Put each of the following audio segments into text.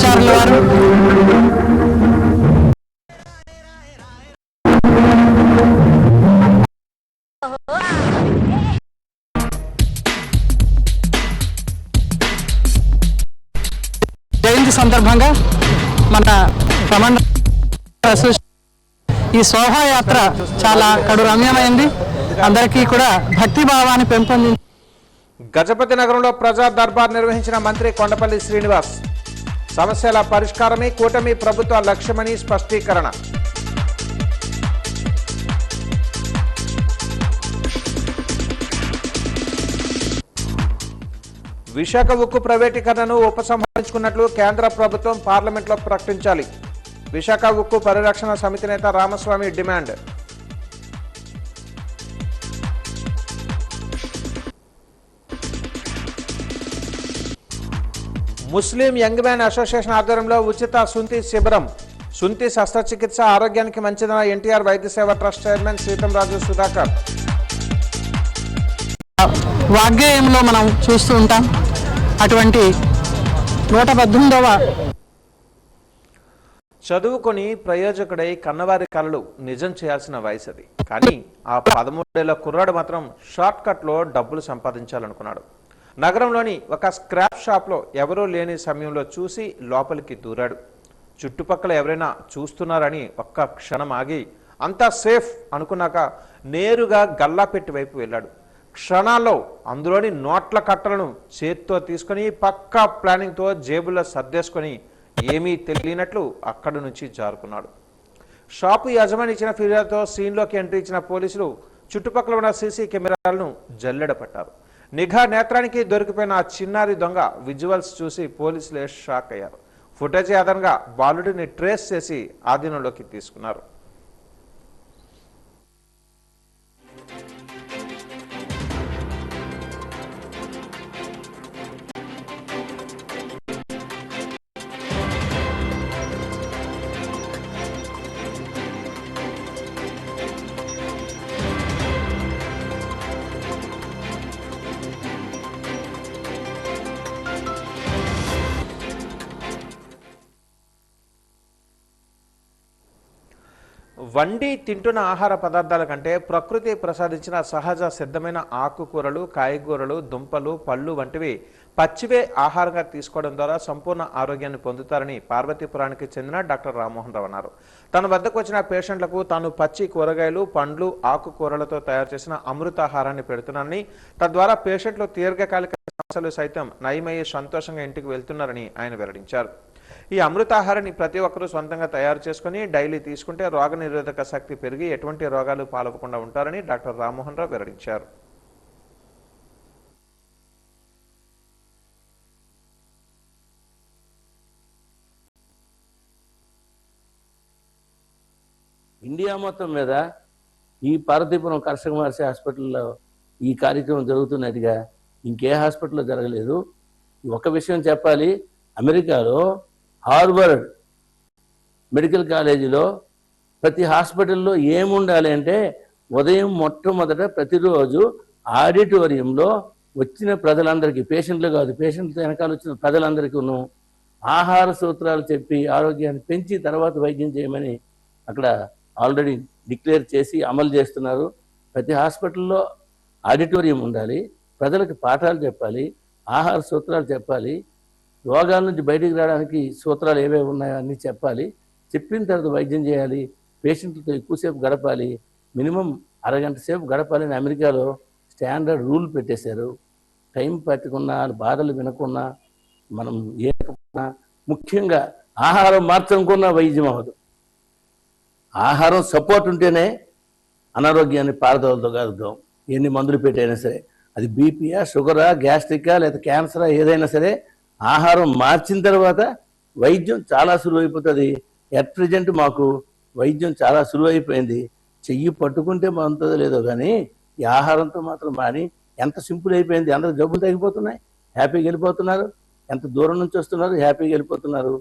శంకరాచార్యుల వారు జయంతి సందర్భంగా మన కమాండర్ ఈ శోభాయాత్ర చాలా కడు రమ్యమైంది. అందరికీ కూడా భక్తి భావాన్ని పెంపొందించి గజపతి నగరంలో ప్రజా దర్బార్ నిర్వహించిన మంత్రి కొండపల్లి శ్రీనివాస్ సమస్యల పరిష్కారమే కూటమి ప్రభుత్వ లక్ష్యమని స్పష్టీకరణ. విశాఖ ఉక్కు ప్రైవేటీకరణను ఉపసంహరించుకున్నట్లు కేంద్ర ప్రభుత్వం పార్లమెంట్లో ప్రకటించాలి. విశాఖ ఉక్కు పరిరక్షణ సమితి నేత రామస్వామి డిమాండ్. ముస్లిం యంగ్ మ్యాన్ అసోసియేషన్ ఆధ్వర్యంలో ఉచిత సుంతి శిబిరం. సుంతి శస్త్రచికిత్స ఆరోగ్యానికి మంచిదన్న ఎన్టీఆర్ వైద్య సేవ ట్రస్ట్ చైర్మన్ సీతంరాజు సుధాకర్. వాగ్గేయంలో మనం చూస్తూ ఉంటాం. అటువంటి 118వ చదువుకొని ప్రయోజకుడై కన్నవారి కలలు నిజం చేయాల్సిన వయసు అది. కానీ ఆ 13 ఏళ్ల కుర్రాడు మాత్రం షార్ట్ కట్లో డబ్బులు సంపాదించాలనుకున్నాడు. నగరంలోని ఒక స్క్రాప్ షాప్లో ఎవరూ లేని సమయంలో చూసి లోపలికి దూరాడు. చుట్టుపక్కల ఎవరైనా చూస్తున్నారని ఒక్క క్షణం ఆగి అంతా సేఫ్ అనుకున్నాక నేరుగా గల్లాపెట్టి వైపు వెళ్ళాడు. క్షణాల్లో అందులోని నోట్ల కట్టలను చేత్తో తీసుకొని పక్కా ప్లానింగ్తో జేబుల్లో సర్దేసుకొని ఏమీ తెలియనట్లు అక్కడి నుంచి జారుకున్నాడు. షాపు యజమాని ఇచ్చిన ఫిర్యాదుతో సీన్లోకి ఎంట్రీ ఇచ్చిన పోలీసులు చుట్టుపక్కల ఉన్న సీసీ కెమెరాలను జల్లెడపట్టారు. నిఘా నేత్రానికి దొరికిపోయిన ఆ చిన్నారి దొంగ విజువల్స్ చూసి పోలీసులే షాక్ అయ్యారు. ఫుటేజ్ ఆధారంగా బాలుడిని ట్రేస్ చేసి ఆధీనంలోకి తీసుకున్నారు. వండి తింటున్న ఆహార పదార్థాల కంటే ప్రకృతి ప్రసాదించిన సహజ సిద్ధమైన ఆకుకూరలు, కాయగూరలు, దుంపలు, పళ్ళు వంటివి పచ్చివే ఆహారంగా తీసుకోవడం ద్వారా సంపూర్ణ ఆరోగ్యాన్ని పొందుతారని పార్వతీపురానికి చెందిన డాక్టర్ రామ్మోహన్ రావు అన్నారు. తన వద్దకు వచ్చిన పేషెంట్లకు తాను పచ్చి కూరగాయలు, పండ్లు, ఆకుకూరలతో తయారు చేసిన అమృతాహారాన్ని పెడుతున్నారని, తద్వారా పేషెంట్లు దీర్ఘకాలిక సమస్యలు సైతం నయమయ్యే సంతోషంగా ఇంటికి వెళ్తున్నారని ఆయన వెల్లడించారు. ఈ అమృతాహారాన్ని ప్రతి ఒక్కరూ సొంతంగా తయారు చేసుకుని డైలీ తీసుకుంటే రోగనిరోధక శక్తి పెరిగి ఎటువంటి రోగాలు పాలవకుండా ఉంటారని డాక్టర్ రామ్మోహన్ రావు వెల్లడించారు. ఇండియా మొత్తం మీద ఈ పార్వతీపురం కర్షక మహర్షి హాస్పిటల్లో ఈ కార్యక్రమం జరుగుతున్నట్టుగా ఇంకే హాస్పిటల్లో జరగలేదు. ఒక విషయం చెప్పాలి, అమెరికాలో హార్వర్డ్ మెడికల్ కాలేజీలో ప్రతి హాస్పిటల్లో ఏముండాలి అంటే ఉదయం మొట్టమొదట ప్రతిరోజు ఆడిటోరియంలో వచ్చిన ప్రజలందరికీ, పేషెంట్లు కాదు, పేషెంట్ల వెనకాల వచ్చిన ప్రజలందరికీ ఆహార సూత్రాలు చెప్పి ఆరోగ్యాన్ని పెంచి తర్వాత వైద్యం చేయమని అక్కడ ఆల్రెడీ డిక్లేర్ చేసి అమలు చేస్తున్నారు. ప్రతి హాస్పిటల్లో ఆడిటోరియం ఉండాలి, ప్రజలకు పాఠాలు చెప్పాలి, ఆహార సూత్రాలు చెప్పాలి, రోగాల నుంచి బయటికి రావడానికి సూత్రాలు ఏవేవి ఉన్నాయో అన్నీ చెప్పాలి. చెప్పిన తర్వాత వైద్యం చేయాలి, పేషెంట్లతో ఎక్కువసేపు గడపాలి, మినిమం అరగంట సేపు గడపాలని అమెరికాలో స్టాండర్డ్ రూల్ పెట్టేశారు. టైం పట్టుకున్నా, బాధలు వినకున్నా, మనం ఏకున్నా, ముఖ్యంగా ఆహారం మార్చనుకున్నా వైద్యం అవ్వదు. ఆహారం సపోర్ట్ ఉంటేనే అనారోగ్యాన్ని పారదోలతో కలుగుతాం. ఎన్ని మందులు పెట్టైనా సరే, అది బీపీయా, షుగరా, గ్యాస్ట్రికా లేదా క్యాన్సరా ఏదైనా సరే, ఆహారం మార్చిన తర్వాత వైద్యం చాలా సులువైపోతుంది. ఎట్ ప్రజెంట్ మాకు వైద్యం చాలా సులువైపోయింది. చెయ్యి పట్టుకుంటే బాగుంటుందో లేదో కానీ ఈ ఆహారంతో మాత్రం మాని ఎంత సింపుల్ అయిపోయింది. అందరూ జబ్బులు తగ్గిపోతున్నాయి, హ్యాపీగా వెళ్ళిపోతున్నారు. ఎంత దూరం నుంచి వస్తున్నారు, హ్యాపీగా వెళ్ళిపోతున్నారు.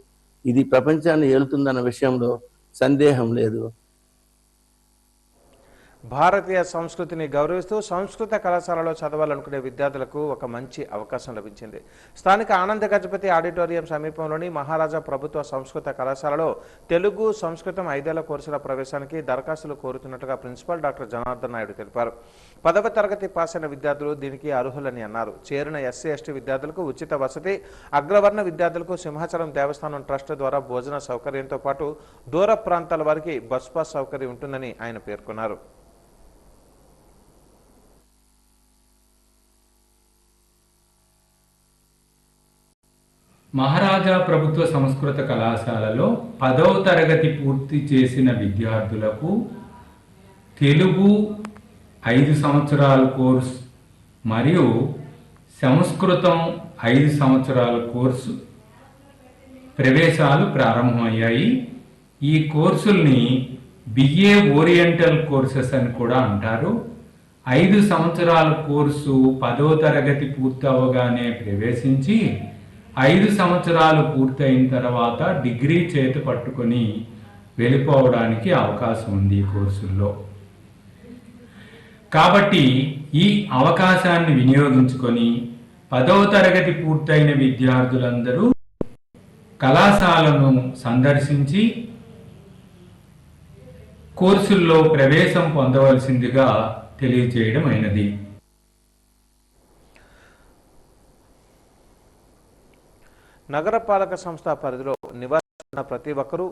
ఇది ప్రపంచాన్ని ఏలుతుందన్న విషయంలో సందేహం లేదు. భారతీయ సంస్కృతిని గౌరవిస్తూ సంస్కృత కళాశాలలో చదవాలనుకునే విద్యార్థులకు ఒక మంచి అవకాశం లభించింది. స్థానిక ఆనంద గజపతి ఆడిటోరియం సమీపంలోని మహారాజా ప్రభుత్వ సంస్కృత కళాశాలలో తెలుగు, సంస్కృతం 5 ఏళ్ల కోర్సుల ప్రవేశానికి దరఖాస్తులు కోరుతున్నట్లుగా ప్రిన్సిపల్ డాక్టర్ జనార్దన్ నాయుడు తెలిపారు. 10వ తరగతి పాస్ అయిన విద్యార్థులు దీనికి అర్హులని అన్నారు. చేరిన ఎస్సీ, ఎస్టీ విద్యార్థులకు ఉచిత వసతి, అగ్రవర్ణ విద్యార్థులకు సింహాచలం దేవస్థానం ట్రస్ట్ ద్వారా భోజన సౌకర్యంతో పాటు దూర ప్రాంతాల వారికి బస్ పాస్ సౌకర్యం ఉంటుందని ఆయన పేర్కొన్నారు. మహారాజా ప్రభుత్వ సంస్కృత కళాశాలలో 10వ తరగతి పూర్తి చేసిన విద్యార్థులకు తెలుగు 5 సంవత్సరాల కోర్సు మరియు సంస్కృతం 5 సంవత్సరాల కోర్సు ప్రవేశాలు ప్రారంభమయ్యాయి. ఈ కోర్సుల్ని బిఏ ఓరియంటల్ కోర్సెస్ అని కూడా అంటారు. 5 సంవత్సరాల కోర్సు 10వ తరగతి పూర్తి అవగానే ప్రవేశించి 5 సంవత్సరాలు పూర్తయిన తర్వాత డిగ్రీ చేతి పట్టుకొని వెళ్ళిపోవడానికి అవకాశం ఉంది ఈ కోర్సుల్లో. కాబట్టి ఈ అవకాశాన్ని వినియోగించుకొని 10వ తరగతి పూర్తయిన విద్యార్థులందరూ కళాశాలను సందర్శించి కోర్సుల్లో ప్రవేశం పొందవలసిందిగా తెలియజేయడం అయినది. నగరపాలక సంస్థ పరిధిలో నివాసిస్తున్న ప్రతి ఒక్కరూ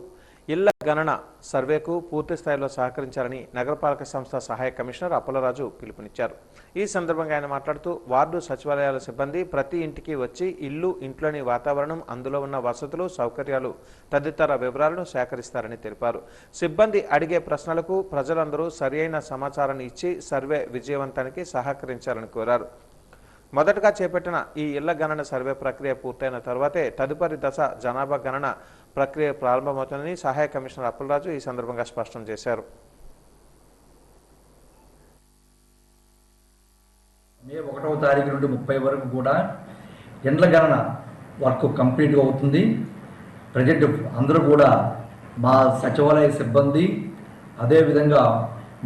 ఇళ్ల గణన సర్వేకు పూర్తి స్థాయిలో సహకరించాలని నగరపాలక సంస్థ సహాయ కమిషనర్ అప్పలరాజు పిలుపునిచ్చారు. ఈ సందర్భంగా ఆయన మాట్లాడుతూ వార్డు సచివాలయాల సిబ్బంది ప్రతి ఇంటికి వచ్చి ఇల్లు, ఇంట్లోని వాతావరణం, అందులో ఉన్న వసతులు, సౌకర్యాలు తదితర వివరాలను సేకరిస్తారని తెలిపారు. సిబ్బంది అడిగే ప్రశ్నలకు ప్రజలందరూ సరియైన సమాచారాన్ని ఇచ్చి సర్వే విజయవంతానికి సహకరించాలని కోరారు. మొదటగా చేపట్టిన ఈ ఇళ్ల గణన సర్వే ప్రక్రియ పూర్తయిన తర్వాతే తదుపరి దశ జనాభా గణన ప్రక్రియ ప్రారంభమవుతుందని సహాయ కమిషనర్ అప్పలరాజు ఈ సందర్భంగా స్పష్టం చేశారు. మే 1వ తారీఖు నుండి 30 వరకు కూడా ఇండ్ల గణన వర్క్ కంప్లీట్గా అవుతుంది. ప్రజెంట్ అందరూ కూడా మా సచివాలయ సిబ్బంది, అదేవిధంగా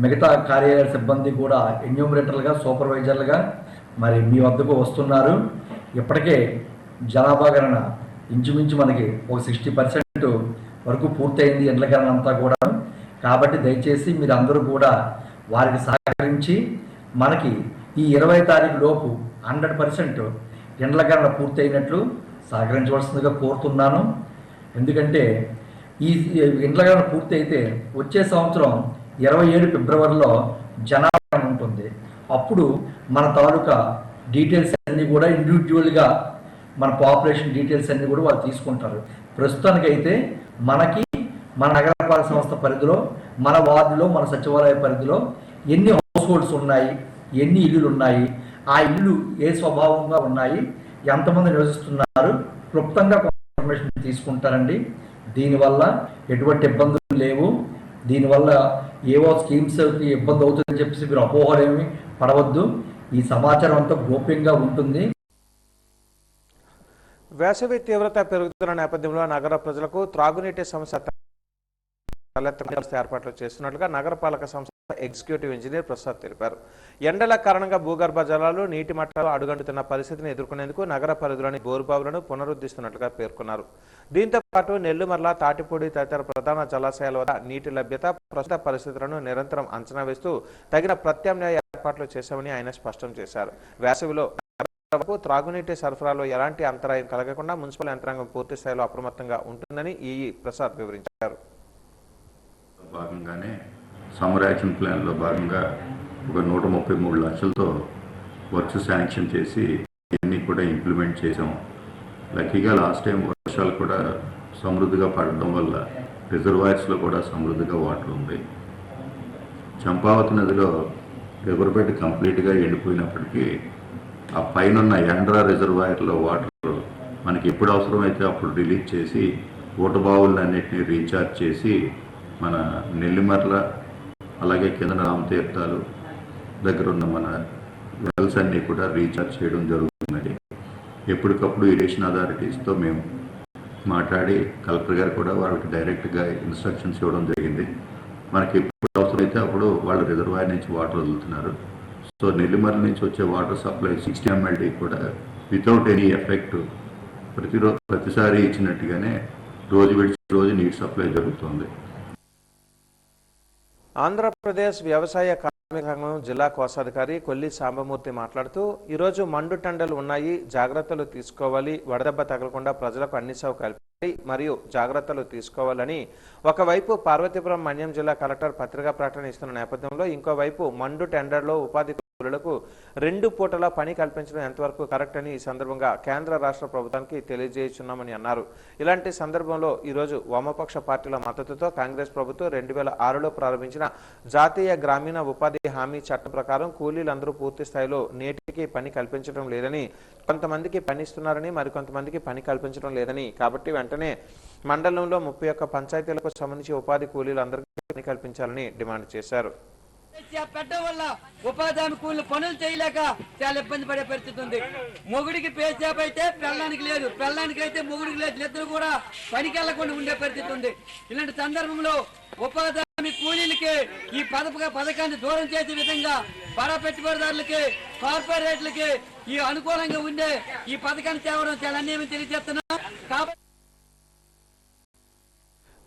మిగతా కార్యాలయ సిబ్బంది కూడా ఎన్యూమరేటర్లుగా, సూపర్వైజర్లుగా మరి మీ వద్దకు వస్తున్నారు. ఇప్పటికే జనాభా గణన ఇంచుమించు మనకి ఒక 60% వరకు పూర్తయింది ఇండ్ల గణన అంతా కూడా. కాబట్టి దయచేసి మీరు అందరూ కూడా వారికి సహకరించి మనకి ఈ 20 తారీఖు లోపు 100% ఇండ్ల గణన పూర్తయినట్లు సహకరించవలసిందిగా కోరుతున్నాను. ఎందుకంటే ఈ ఇండ్ల గణన పూర్తి అయితే వచ్చే సంవత్సరం 27 ఫిబ్రవరిలో జనాభా ఉంటుంది. అప్పుడు మన తాలూకా డీటెయిల్స్ అన్నీ కూడా ఇండివిజువల్గా మన పాపులేషన్ డీటెయిల్స్ అన్నీ కూడా వాళ్ళు తీసుకుంటారు. ప్రస్తుతానికైతే మనకి మన నగరపాలక సంస్థ పరిధిలో, మన వార్డులో, మన సచివాలయ పరిధిలో ఎన్ని హౌస్ హోల్డ్స్ ఉన్నాయి, ఎన్ని ఇల్లులు ఉన్నాయి, ఆ ఇల్లు ఏ స్వభావంగా ఉన్నాయి, ఎంతమంది నివసిస్తున్నారు, క్లుప్తంగా ఇన్ఫర్మేషన్ తీసుకుంటారండి. దీనివల్ల ఎటువంటి ఇబ్బందులు లేవు. దీనివల్ల ఏవో స్కీమ్స్కి ఇబ్బంది అవుతుందని చెప్పేసి మీరు అపోహలేమి పడవద్దు. ఈ సమాచారం అంతా గోప్యంగా ఉంటుంది. వేసవి తీవ్రత పెరుగుతున్న నేపథ్యంలో నగర ప్రజలకు త్రాగునీటి సమస్య ఏర్పాట్లు చేస్తున్నట్లుగా నగరపాలక సంస్థ ఎగ్జిక్యూటివ్ ఇంజనీర్ ప్రసాద్ తెలిపారు. ఎండల కారణంగా భూగర్భ జలాలు, నీటి మట్టాలు అడుగంటుతున్న పరిస్థితిని ఎదుర్కొనేందుకు నగర పరిధిలోని బోరుబావులను పునరుద్ధరిస్తున్నట్లుగా పేర్కొన్నారు. దీంతో పాటు నెల్లుమర్ల, తాటిపూడి తదితర ప్రధాన జలాశయాల వద్ద నీటి లభ్యత, ప్రస్తుత పరిస్థితులను నిరంతరం అంచనా వేస్తూ తగిన ప్రత్యామ్నాయ ఏర్పాట్లు చేశామని ఆయన స్పష్టం చేశారు. వేసవిలో త్రాగునీటి సరఫరాలో ఎలాంటి అంతరాయం కలగకుండా మున్సిపల్ యంత్రాంగం పూర్తి స్థాయిలో అప్రమత్తంగా ఉంటుందని ఈఈ ప్రసాద్ వివరించారు. భాగంగానే సమ్మర్ యాక్షన్ ప్లాన్లో భాగంగా ఒక 133 లక్షలతో వర్క్స్ శాంక్షన్ చేసి ఇవన్నీ కూడా ఇంప్లిమెంట్ చేసాం. లక్కీగా లాస్ట్ టైం వర్షాలు కూడా సమృద్ధిగా పడడం వల్ల రిజర్వాయర్స్లో కూడా సమృద్ధిగా వాటర్ ఉంది. చంపావతి నదిలో రివర్బెడ్ కంప్లీట్గా ఎండిపోయినప్పటికీ ఆ పైన యాండ్రా రిజర్వాయర్లో వాటర్ మనకి ఎప్పుడు అవసరమైతే అప్పుడు రిలీజ్ చేసి ఊటబావులన్నింటినీ రీఛార్జ్ చేసి మన నెల్లిమర్ల, అలాగే కింద రామతీర్థాలు దగ్గర ఉన్న మన వెల్స్ అన్నీ కూడా రీఛార్జ్ చేయడం జరుగుతుందండి. ఎప్పటికప్పుడు ఇరిగేషన్ అథారిటీస్తో మేము మాట్లాడి కలెక్టర్ గారు కూడా వాళ్ళకి డైరెక్ట్గా ఇన్స్ట్రక్షన్స్ ఇవ్వడం జరిగింది. మనకి ఎప్పుడు అవసరమైతే అప్పుడు వాళ్ళు రిజర్వాయర్ నుంచి వాటర్ వదులుతున్నారు. సో నెల్లిమర్ల నుంచి వచ్చే వాటర్ సప్లై 60 MLD కూడా వితౌట్ ఎనీ ఎఫెక్ట్ ప్రతిసారి ఇచ్చినట్టుగానే రోజు విడిచి రోజు నీటి సప్లై జరుగుతుంది. ఆంధ్రప్రదేశ్ వ్యవసాయ కార్మిక సంఘం జిల్లా కోశాధికారి కొల్లి సాంబమూర్తి మాట్లాడుతూ ఈరోజు మండు టెండలు ఉన్నాయి, జాగ్రత్తలు తీసుకోవాలి, వడదెబ్బ తగలకుండా ప్రజలకు అన్ని సౌకర్యాలు మరియు జాగ్రత్తలు తీసుకోవాలని ఒకవైపు పార్వతీపురం మన్యం జిల్లా కలెక్టర్ పత్రికా ప్రకటన ఇస్తున్న నేపథ్యంలో ఇంకోవైపు మండు టెండర్లో ఉపాధి కూలీలకు 2 పూటల పని కల్పించడం ఎంతవరకు కరెక్ట్ అని ఈ సందర్భంగా కేంద్ర రాష్ట్ర ప్రభుత్వానికి తెలియజేస్తున్నామని అన్నారు. ఇలాంటి సందర్భంలో ఈరోజు వామపక్ష పార్టీల మద్దతుతో కాంగ్రెస్ ప్రభుత్వం 2006లో ప్రారంభించిన జాతీయ గ్రామీణ ఉపాధి హామీ చట్టం ప్రకారం కూలీలందరూ పూర్తి స్థాయిలో నేటికి పని కల్పించడం లేదని, కొంతమందికి పని ఇస్తున్నారని మరికొంతమందికి పని కల్పించడం లేదని, కాబట్టి వెంటనే మండలంలో 31 పంచాయతీలకు సంబంధించి ఉపాధి కూలీలందరికీ పని కల్పించాలని డిమాండ్ చేశారు. పెట్టడం వల్ల ఉపాధి హామీ కూలీలు పనులు చేయలేక చాలా ఇబ్బంది పడే పరిస్థితి ఉంది. మొగుడికి పేసేపు అయితే పెళ్ళానికి లేదు, పెళ్ళానికి అయితే మొగుడికి లేదు, ఇద్దరు కూడా పనికి వెళ్లకుండా ఉండే పరిస్థితి ఉంది. ఇలాంటి సందర్భంలో ఉపాధి హామీ కూలీలకి ఈ పథకాన్ని దూరం చేసే విధంగా బడా పెట్టుబడిదారులకి, కార్పొరేట్లకి ఈ అనుకూలంగా ఉండే ఈ పథకాన్ని తేవడం చాలా అన్యాయం తెలియజేస్తున్నాం. కాబట్టి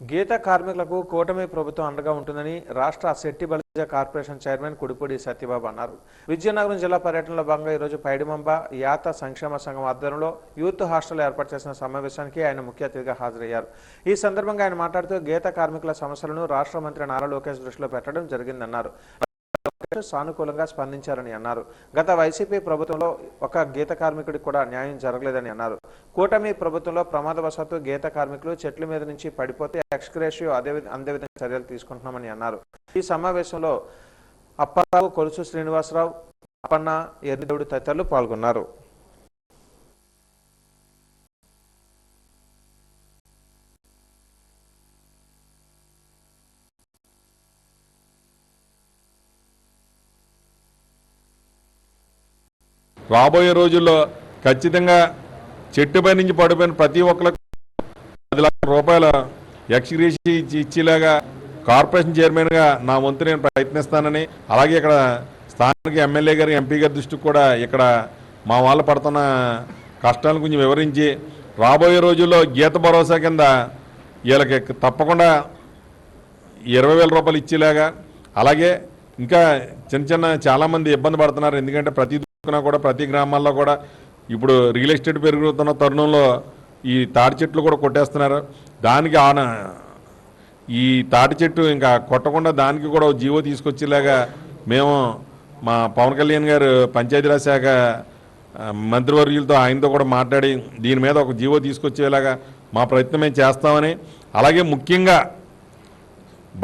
గీత కార్మికులకు కూటమి ప్రభుత్వం అండగా ఉంటుందని రాష్ట్ర శెట్టి బలిజ కార్పొరేషన్ చైర్మన్ కుడిపూడి సత్యబాబు అన్నారు. విజయనగరం జిల్లా పర్యటనలో భాగంగా ఈరోజు పైడిమంబ యాత సంక్షేమ సంఘం ఆధ్వర్యంలో యూత్ హాస్టల్ ఏర్పాటు చేసిన సమావేశానికి ఆయన ముఖ్య అతిథిగా హాజరయ్యారు. ఈ సందర్భంగా ఆయన మాట్లాడుతూ గీత కార్మికుల సమస్యలను రాష్ట్ర మంత్రి నారా లోకేష్ దృష్టిలో పెట్టడం జరిగిందన్నారు. సానుకూలంగా స్పందించారని అన్నారు. గత వైసీపీ ప్రభుత్వంలో ఒక గీత కార్మికుడికి కూడా న్యాయం జరగలేదని అన్నారు. కూటమి ప్రభుత్వంలో ప్రమాదవశాత్తు గీత కార్మికులు చెట్ల మీద నుంచి పడిపోతే ఎక్స్గ్రేషియో అదే విధంగా చర్యలు తీసుకుంటున్నామని అన్నారు. ఈ సమావేశంలో అప్పారావు, కొలుసు శ్రీనివాసరావు, అప్పన్న, ఎర్నిదేవుడు తదితరులు పాల్గొన్నారు. రాబోయే రోజుల్లో ఖచ్చితంగా చెట్టుపై నుంచి పడిపోయిన ప్రతి ఒక్కరికి 10 లక్షల రూపాయల ఎక్స్గ్రేషియో ఇచ్చేలాగా కార్పొరేషన్ చైర్మన్గా నా వంతు నేను ప్రయత్నిస్తానని, అలాగే ఇక్కడ స్థానిక ఎమ్మెల్యే గారు, ఎంపీ గారి దృష్టికి కూడా ఇక్కడ మా వాళ్ళు పడుతున్న కష్టాలను కొంచెం వివరించి రాబోయే రోజుల్లో గీత భరోసా కింద వీళ్ళకి తప్పకుండా 20,000 రూపాయలు ఇచ్చేలాగా, అలాగే ఇంకా చిన్న చాలామంది ఇబ్బంది పడుతున్నారు. ఎందుకంటే ప్రతి గ్రామాల్లో కూడా ఇప్పుడు రియల్ ఎస్టేట్ పెరుగుతున్న తరుణంలో ఈ తాటి చెట్లు కూడా కొట్టేస్తున్నారు. దానికి ఈ తాటి చెట్టు ఇంకా కొట్టకుండా దానికి కూడా జీవో తీసుకొచ్చేలాగా మేము మా పవన్ కళ్యాణ్ గారు పంచాయతీరాజ్ శాఖ మంత్రివర్యులతో ఆయనతో కూడా మాట్లాడి దీని మీద ఒక జీవో తీసుకొచ్చేలాగా మా ప్రయత్నం మేము చేస్తామని, అలాగే ముఖ్యంగా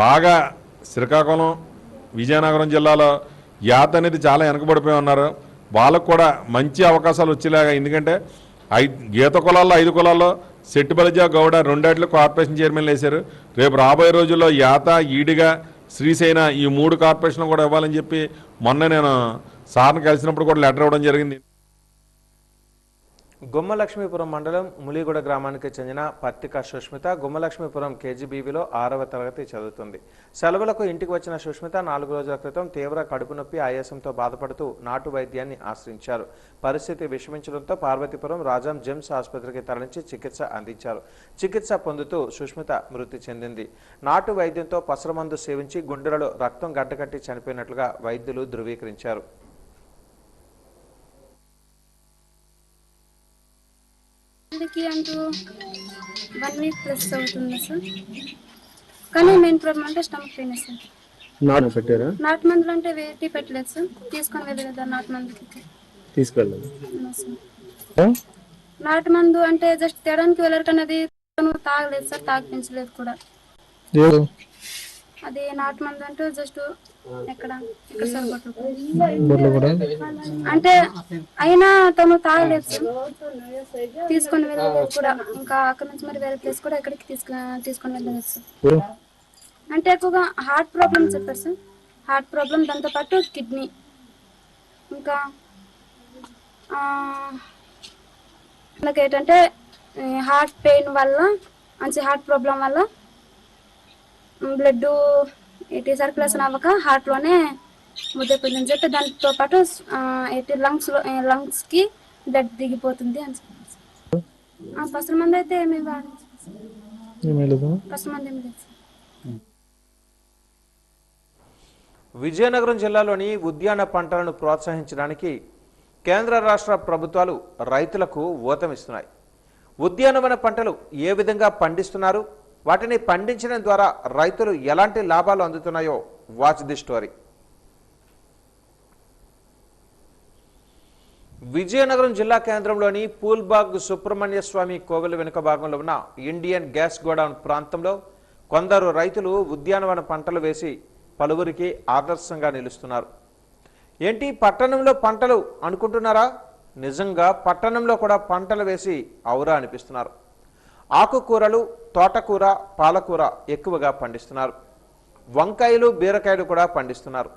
బాగా శ్రీకాకుళం, విజయనగరం జిల్లాలో యాత అనేది చాలా వెనకబడిపోయి ఉన్నారు. వాళ్ళకు కూడా మంచి అవకాశాలు వచ్చేలాగా, ఎందుకంటే గీత కులాల్లో 5 కులాల్లో శెట్టి బలిజ, గౌడ 2 కార్పొరేషన్ చైర్మన్లు వేశారు. రేపు రాబోయే రోజుల్లో యాత, ఈడిగా, శ్రీశైన ఈ 3 కార్పొరేషన్లు కూడా ఇవ్వాలని చెప్పి మొన్న నేను సార్ని కలిసినప్పుడు కూడా లెటర్ ఇవ్వడం జరిగింది. గుమ్మలక్ష్మీపురం మండలం ములిగూడ గ్రామానికి చెందిన పత్తిక సుష్మిత గుమ్మలక్ష్మీపురం కేజీబీవీలో 6వ తరగతి చదువుతుంది. సెలవులకు ఇంటికి వచ్చిన సుష్మిత 4 రోజుల క్రితం తీవ్ర కడుపు నొప్పి, ఆయాసంతో బాధపడుతూ నాటు వైద్యాన్ని ఆశ్రయించారు. పరిస్థితి విషమించడంతో పార్వతీపురం రాజాం జెమ్స్ ఆసుపత్రికి తరలించి చికిత్స అందించారు. చికిత్స పొందుతూ సుష్మిత మృతి చెందింది. నాటు వైద్యంతో పసరమందు సేవించి గుండెలలో రక్తం గడ్డకట్టి చనిపోయినట్లుగా వైద్యులు ధృవీకరించారు. అంటూ 1 వీక్ ప్లస్ అవుతుంది సార్. కానీ మెయిన్ ప్రాబ్లం అంటే స్టమక్ పెయిన్ సార్. నాటు పెట్టారా? నాటు మందులు అంటే వేటి పెట్టలేదు సార్. తీసుకొని వెళ్ళలేదు నాటు మందులకి. తీసుకెళ్ళలేదు నాటు మందు అంటే జస్ట్ తేడానికి వెళ్ళారు, కానీ అది తాగలేదు సార్, తాగిపించలేదు కూడా. అది నాటు మందు అంటే జస్ట్ ఎక్కడ అంటే అయినా తను తాగలేదు సార్, తీసుకొని వెళ్ళలేదు కూడా. ఇంకా అక్కడ నుంచి మరి వేరే ప్లేస్ కూడా ఎక్కడికి తీసుకొని వెళ్ళలేదు సార్. అంటే ఎక్కువగా హార్ట్ ప్రాబ్లమ్ చెప్పారు సార్. హార్ట్ ప్రాబ్లం, దాంతోపాటు కిడ్నీ, ఇంకా మనకి ఏంటంటే హార్ట్ పెయిన్ వల్ల, మంచి హార్ట్ ప్రాబ్లం వల్ల బ్లడ్ ఎయిటీ సర్క్యులేషన్ అవ్వక హార్ట్లోనే ముద్దైపోయిందని చెప్పి దాంతో పాటు లంగ్స్కి బ్లడ్ దిగిపోతుంది అని చెప్పారు. ఫస్ట్ మంది అయితే ఏమీ ఫస్ట్ మంది ఏమి లేదు. విజయనగరం జిల్లాలోని ఉద్యాన పంటలను ప్రోత్సహించడానికి కేంద్ర రాష్ట్ర ప్రభుత్వాలు రైతులకు ఊతమిస్తున్నాయి. ఉద్యానవన పంటలు ఏ విధంగా పండిస్తున్నారు, వాటిని పండించడం ద్వారా రైతులు ఎలాంటి లాభాలు అందుతున్నాయో వాచ్ ది స్టోరీ. విజయనగరం జిల్లా కేంద్రంలోని పూల్బాగ్ సుబ్రహ్మణ్య స్వామి కోవెల వెనుక భాగంలో ఉన్న ఇండియన్ గ్యాస్ గోడౌన్ ప్రాంతంలో కొందరు రైతులు ఉద్యానవన పంటలు వేసి పలువురికి ఆదర్శంగా నిలుస్తున్నారు. ఏంటి పట్టణంలో పంటలు అనుకుంటున్నారా? నిజంగా పట్టణంలో కూడా పంటలు వేసి ఔరా అనిపిస్తున్నారు. ఆకుకూరలు, తోటకూర, పాలకూర ఎక్కువగా పండిస్తున్నారు. వంకాయలు, బీరకాయలు కూడా పండిస్తున్నారు.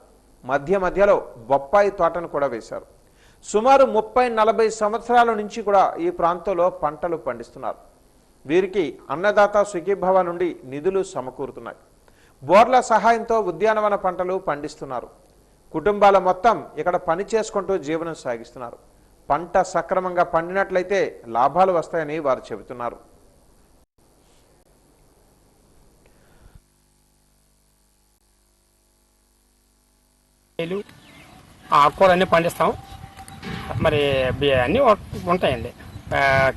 మధ్యలో బొప్పాయి తోటను కూడా వేశారు. సుమారు 30-40 సంవత్సరాల నుంచి కూడా ఈ ప్రాంతంలో పంటలు పండిస్తున్నారు. వీరికి అన్నదాత సుఖీభవ నుండి నిధులు సమకూరుతున్నాయి. బోర్ల సహాయంతో ఉద్యానవన పంటలు పండిస్తున్నారు. కుటుంబాల మొత్తం ఇక్కడ పని చేసుకుంటూ జీవనం సాగిస్తున్నారు. పంట సక్రమంగా పండినట్లయితే లాభాలు వస్తాయని వారు చెబుతున్నారు. ఆకుకూరలు పండిస్తాం. మరి అన్నీ ఉంటాయండి.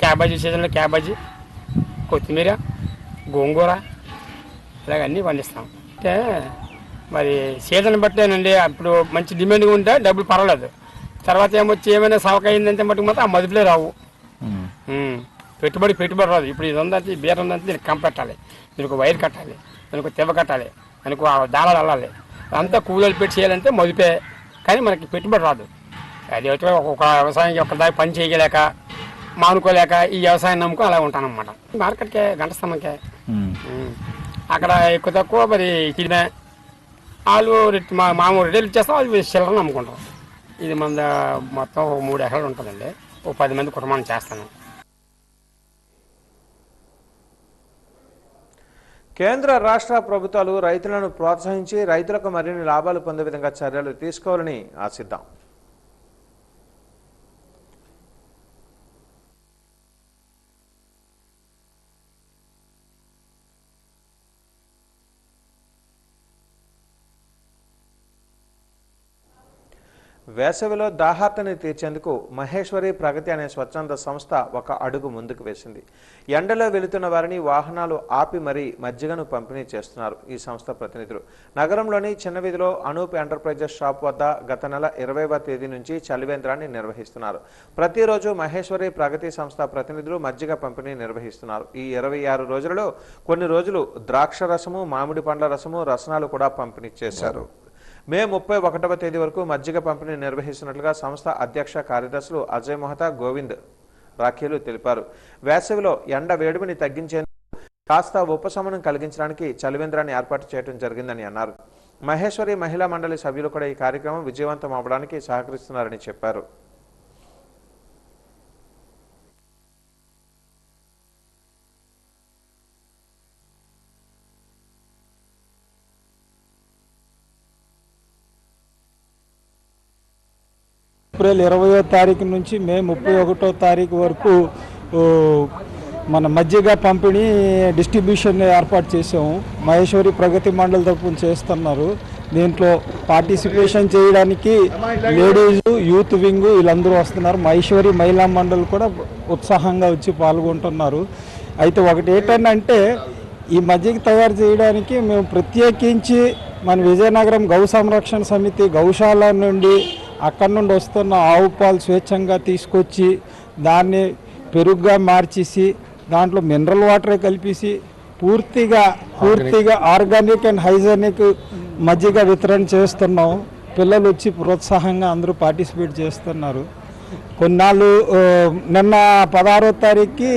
క్యాబేజీ సీజన్లో క్యాబేజీ, కొత్తిమీర, గోంగూర ఇలాగ అన్నీ పండిస్తాం. అంటే మరి సీజన్ బట్టేనండి. అప్పుడు మంచి డిమాండ్గా ఉంటే డబ్బులు పర్వాలేదు. తర్వాత ఏమైనా సవక అయిందంటే మటుకు మాత్రం ఆ మదుపులే రావు. పెట్టుబడి రాదు. ఇప్పుడు ఇది ఉందంటే బీర ఉందంటే దీనికి కంప పెట్టాలి, దీనికి వైర్ కట్టాలి, దానికి తెవ్వ కట్టాలి, దానికి దాళాలు అల్లాలి. అంతా కూలీలు పెట్టి చేయాలంటే మదుపే, కానీ మనకి పెట్టుబడి రాదు. అది ఒక వ్యవసాయం ఒక దాకా పని చేయలేక మానుకోలేక ఈ వ్యవసాయం నమ్ముకో అలా ఉంటానన్నమాట. మార్కెట్కే గంట స్తంభంకే అక్కడ ఎక్కువ తక్కువ మరి కిడిమే వాళ్ళు మామూలు రిటైల్ ఇచ్చేస్తాం. అది చిల్లరని అమ్ముకుంటాం. ఇది మన మొత్తం 3 ఎకరాలు ఉంటుందండి. 10 మంది కుటుంబాన్ని చేస్తాను. కేంద్ర రాష్ట్ర ప్రభుత్వాలు రైతులను ప్రోత్సహించి రైతులకు మరిన్ని లాభాలు పొందే విధంగా చర్యలు తీసుకోవాలని ఆశిద్దాం. వేసవిలో దాహార్తని తీర్చేందుకు మహేశ్వరి ప్రగతి అనే స్వచ్ఛంద సంస్థ ఒక అడుగు ముందుకు వేసింది. ఎండలో వెళుతున్న వారిని వాహనాలు ఆపి మరీ మజ్జిగను పంపిణీ చేస్తున్నారు ఈ సంస్థ ప్రతినిధులు. నగరంలోని చిన్న వీధిలో అనూప్ ఎంటర్ప్రైజెస్ షాప్ వద్ద గత నెల 20వ తేదీ నుంచి చలివేంద్రాన్ని నిర్వహిస్తున్నారు. ప్రతిరోజు మహేశ్వరి ప్రగతి సంస్థ ప్రతినిధులు మజ్జిగ పంపిణీ నిర్వహిస్తున్నారు. ఈ 26 రోజులలో కొన్ని రోజులు ద్రాక్ష రసము, మామిడి పండ్ల రసము, రసనాలు కూడా పంపిణీ చేశారు. మే 31వ తేదీ వరకు మజ్జిగ పంపిణీ నిర్వహిస్తున్నట్లుగా సంస్థ అధ్యక్ష కార్యదర్శులు అజయ్ మొహతా, గోవింద్ రాఖీలు తెలిపారు. వేసవిలో ఎండ వేడిమిని తగ్గించేందుకు కాస్త ఉపశమనం కలిగించడానికి చలివేంద్రాన్ని ఏర్పాటు చేయడం జరిగిందని అన్నారు. మహేశ్వరి మహిళా మండలి సభ్యులు కూడా ఈ కార్యక్రమం విజయవంతం అవ్వడానికి సహకరిస్తున్నారని చెప్పారు. ఏప్రిల్ 20వ తారీఖు నుంచి మే 31వ తారీఖు వరకు మన మజ్జిగ పంపిణీ డిస్ట్రిబ్యూషన్ ఏర్పాటు చేసాము. మహేశ్వరి ప్రగతి మండలి తరపున చేస్తున్నారు. దీంట్లో పార్టిసిపేషన్ చేయడానికి లేడీస్, యూత్ వింగ్ వీళ్ళందరూ వస్తున్నారు. మహేశ్వరి మహిళా మండలి కూడా ఉత్సాహంగా వచ్చి పాల్గొంటున్నారు. అయితే ఒకటి ఏంటంటే ఈ మజ్జిగ తయారు చేయడానికి మేము ప్రత్యేకించి మన విజయనగరం గౌ సంరక్షణ సమితి గౌశాల నుండి అక్కడి నుండి వస్తున్న ఆవు పాలు స్వేచ్ఛంగా తీసుకొచ్చి దాన్ని పెరుగుగా మార్చేసి దాంట్లో మినరల్ వాటరే కలిపేసి పూర్తిగా ఆర్గానిక్ అండ్ హైజెనిక్ మజ్జిగ వితరణ చేస్తున్నాం. పిల్లలు వచ్చి ప్రోత్సాహంగా అందరూ పార్టిసిపేట్ చేస్తున్నారు. కొన్నాళ్ళు నిన్న 16వ తారీఖుకి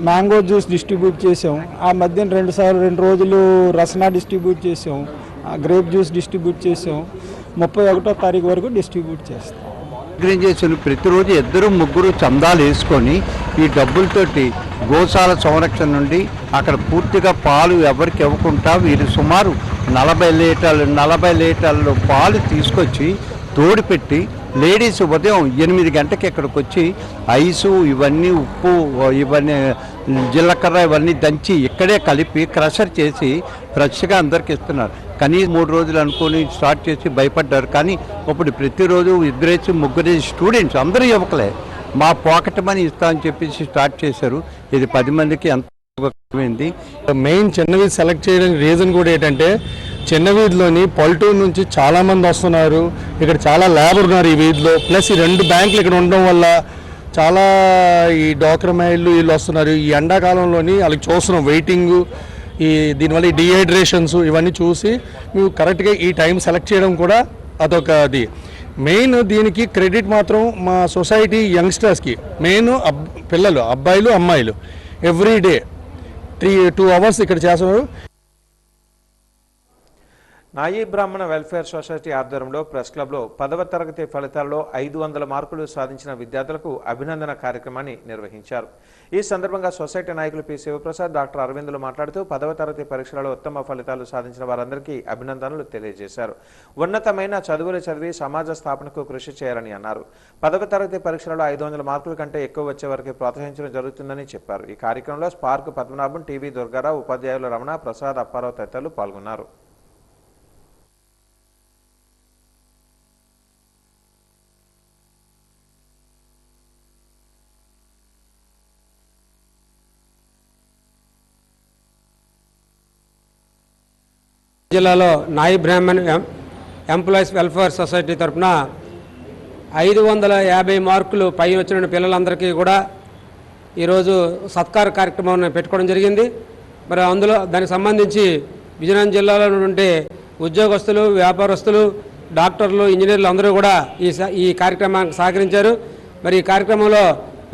మ్యాంగో జ్యూస్ డిస్ట్రిబ్యూట్ చేసాం. ఆ మధ్యన 2 రోజులు రసనా డిస్ట్రిబ్యూట్ చేసాం, గ్రేప్ జ్యూస్ డిస్ట్రిబ్యూట్ చేసాం. 31వ తారీఖు వరకు డిస్ట్రిబ్యూట్ చేస్తాం. ఆర్గనైజేషన్ ప్రతిరోజు 2-3 చందాలు వేసుకొని ఈ డబ్బులతోటి గోశాల సంరక్షణ నుండి అక్కడ పూర్తిగా పాలు ఎవరికి ఇవ్వకుండా వీరు సుమారు 40 లీటర్లు పాలు తీసుకొచ్చి తోడుపెట్టి లేడీస్ ఉదయం 8 గంటకి ఇక్కడికి వచ్చి ఐసు ఇవన్నీ ఉప్పు ఇవన్నీ జీలకర్ర ఇవన్నీ దంచి ఇక్కడే కలిపి క్రషర్ చేసి ఫ్రెష్గా అందరికి ఇస్తున్నారు. కనీసం 3 రోజులు అనుకొని స్టార్ట్ చేసి భయపడ్డారు. కానీ ఇప్పుడు ప్రతిరోజు 2-3 స్టూడెంట్స్ అందరూ యువకులే మా పాకెట్ మనీ ఇస్తామని చెప్పేసి స్టార్ట్ చేశారు. ఇది 10 మందికి ఎంత ఉపయోగమైంది. మెయిన్ చిన్నవీధి సెలెక్ట్ చేయడానికి రీజన్ కూడా ఏంటంటే చిన్నవీధిలోని పల్లెటూరు నుంచి చాలామంది వస్తున్నారు. ఇక్కడ చాలా లేబర్ ఉన్నారు ఈ వీధిలో. ప్లస్ ఈ 2 బ్యాంకులు ఇక్కడ ఉండడం వల్ల చాలా ఈ డాక్టర్ మైళ్ళు వీళ్ళు వస్తున్నారు. ఈ ఎండాకాలంలోని వాళ్ళకి చూస్తున్నాం వెయిటింగ్, ఈ దీనివల్ల ఈ డిహైడ్రేషన్స్ ఇవన్నీ చూసి మేము కరెక్ట్గా ఈ టైం సెలెక్ట్ చేయడం కూడా అదొకది. మెయిన్ దీనికి క్రెడిట్ మాత్రం మా సొసైటీ యంగ్స్టర్స్కి, మెయిన్ పిల్లలు అబ్బాయిలు అమ్మాయిలు ఎవ్రీ డే 2 hours ఇక్కడ చేస్తున్నారు. నాయీ బ్రాహ్మణ వెల్ఫేర్ సొసైటీ ఆధ్వర్యంలో ప్రెస్ క్లబ్లో 10వ తరగతి ఫలితాల్లో 500 మార్కులు సాధించిన విద్యార్థులకు అభినందన కార్యక్రమాన్ని నిర్వహించారు. ఈ సందర్భంగా సొసైటీ నాయకులు పి శివప్రసాద్, డాక్టర్ అరవిందులు మాట్లాడుతూ 10వ తరగతి పరీక్షలలో ఉత్తమ ఫలితాలు సాధించిన వారందరికీ అభినందనలు తెలియజేశారు. ఉన్నతమైన చదువులు చదివి సమాజ స్థాపనకు కృషి చేయాలని అన్నారు. 10వ తరగతి పరీక్షలలో 500 మార్కుల కంటే ఎక్కువ వచ్చే వరకు ప్రోత్సహించడం జరుగుతుందని చెప్పారు. ఈ కార్యక్రమంలో స్పార్క్ పద్మనాభం, టీవీ దుర్గారావు, ఉపాధ్యాయులు రమణ, ప్రసాద్, అప్పారావు తదితరులు పాల్గొన్నారు. జిల్లాలో నాయి బ్రాహ్మణ్ ఎంప్లాయీస్ వెల్ఫేర్ సొసైటీ తరఫున 550 మార్కులు పై వచ్చిన పిల్లలందరికీ కూడా ఈరోజు సత్కార కార్యక్రమం పెట్టుకోవడం జరిగింది. మరి అందులో దానికి సంబంధించి విజయనగరం జిల్లాలో ఉండే ఉద్యోగస్తులు, వ్యాపారస్తులు, డాక్టర్లు, ఇంజనీర్లు అందరూ కూడా ఈ కార్యక్రమానికి సహకరించారు. మరి ఈ కార్యక్రమంలో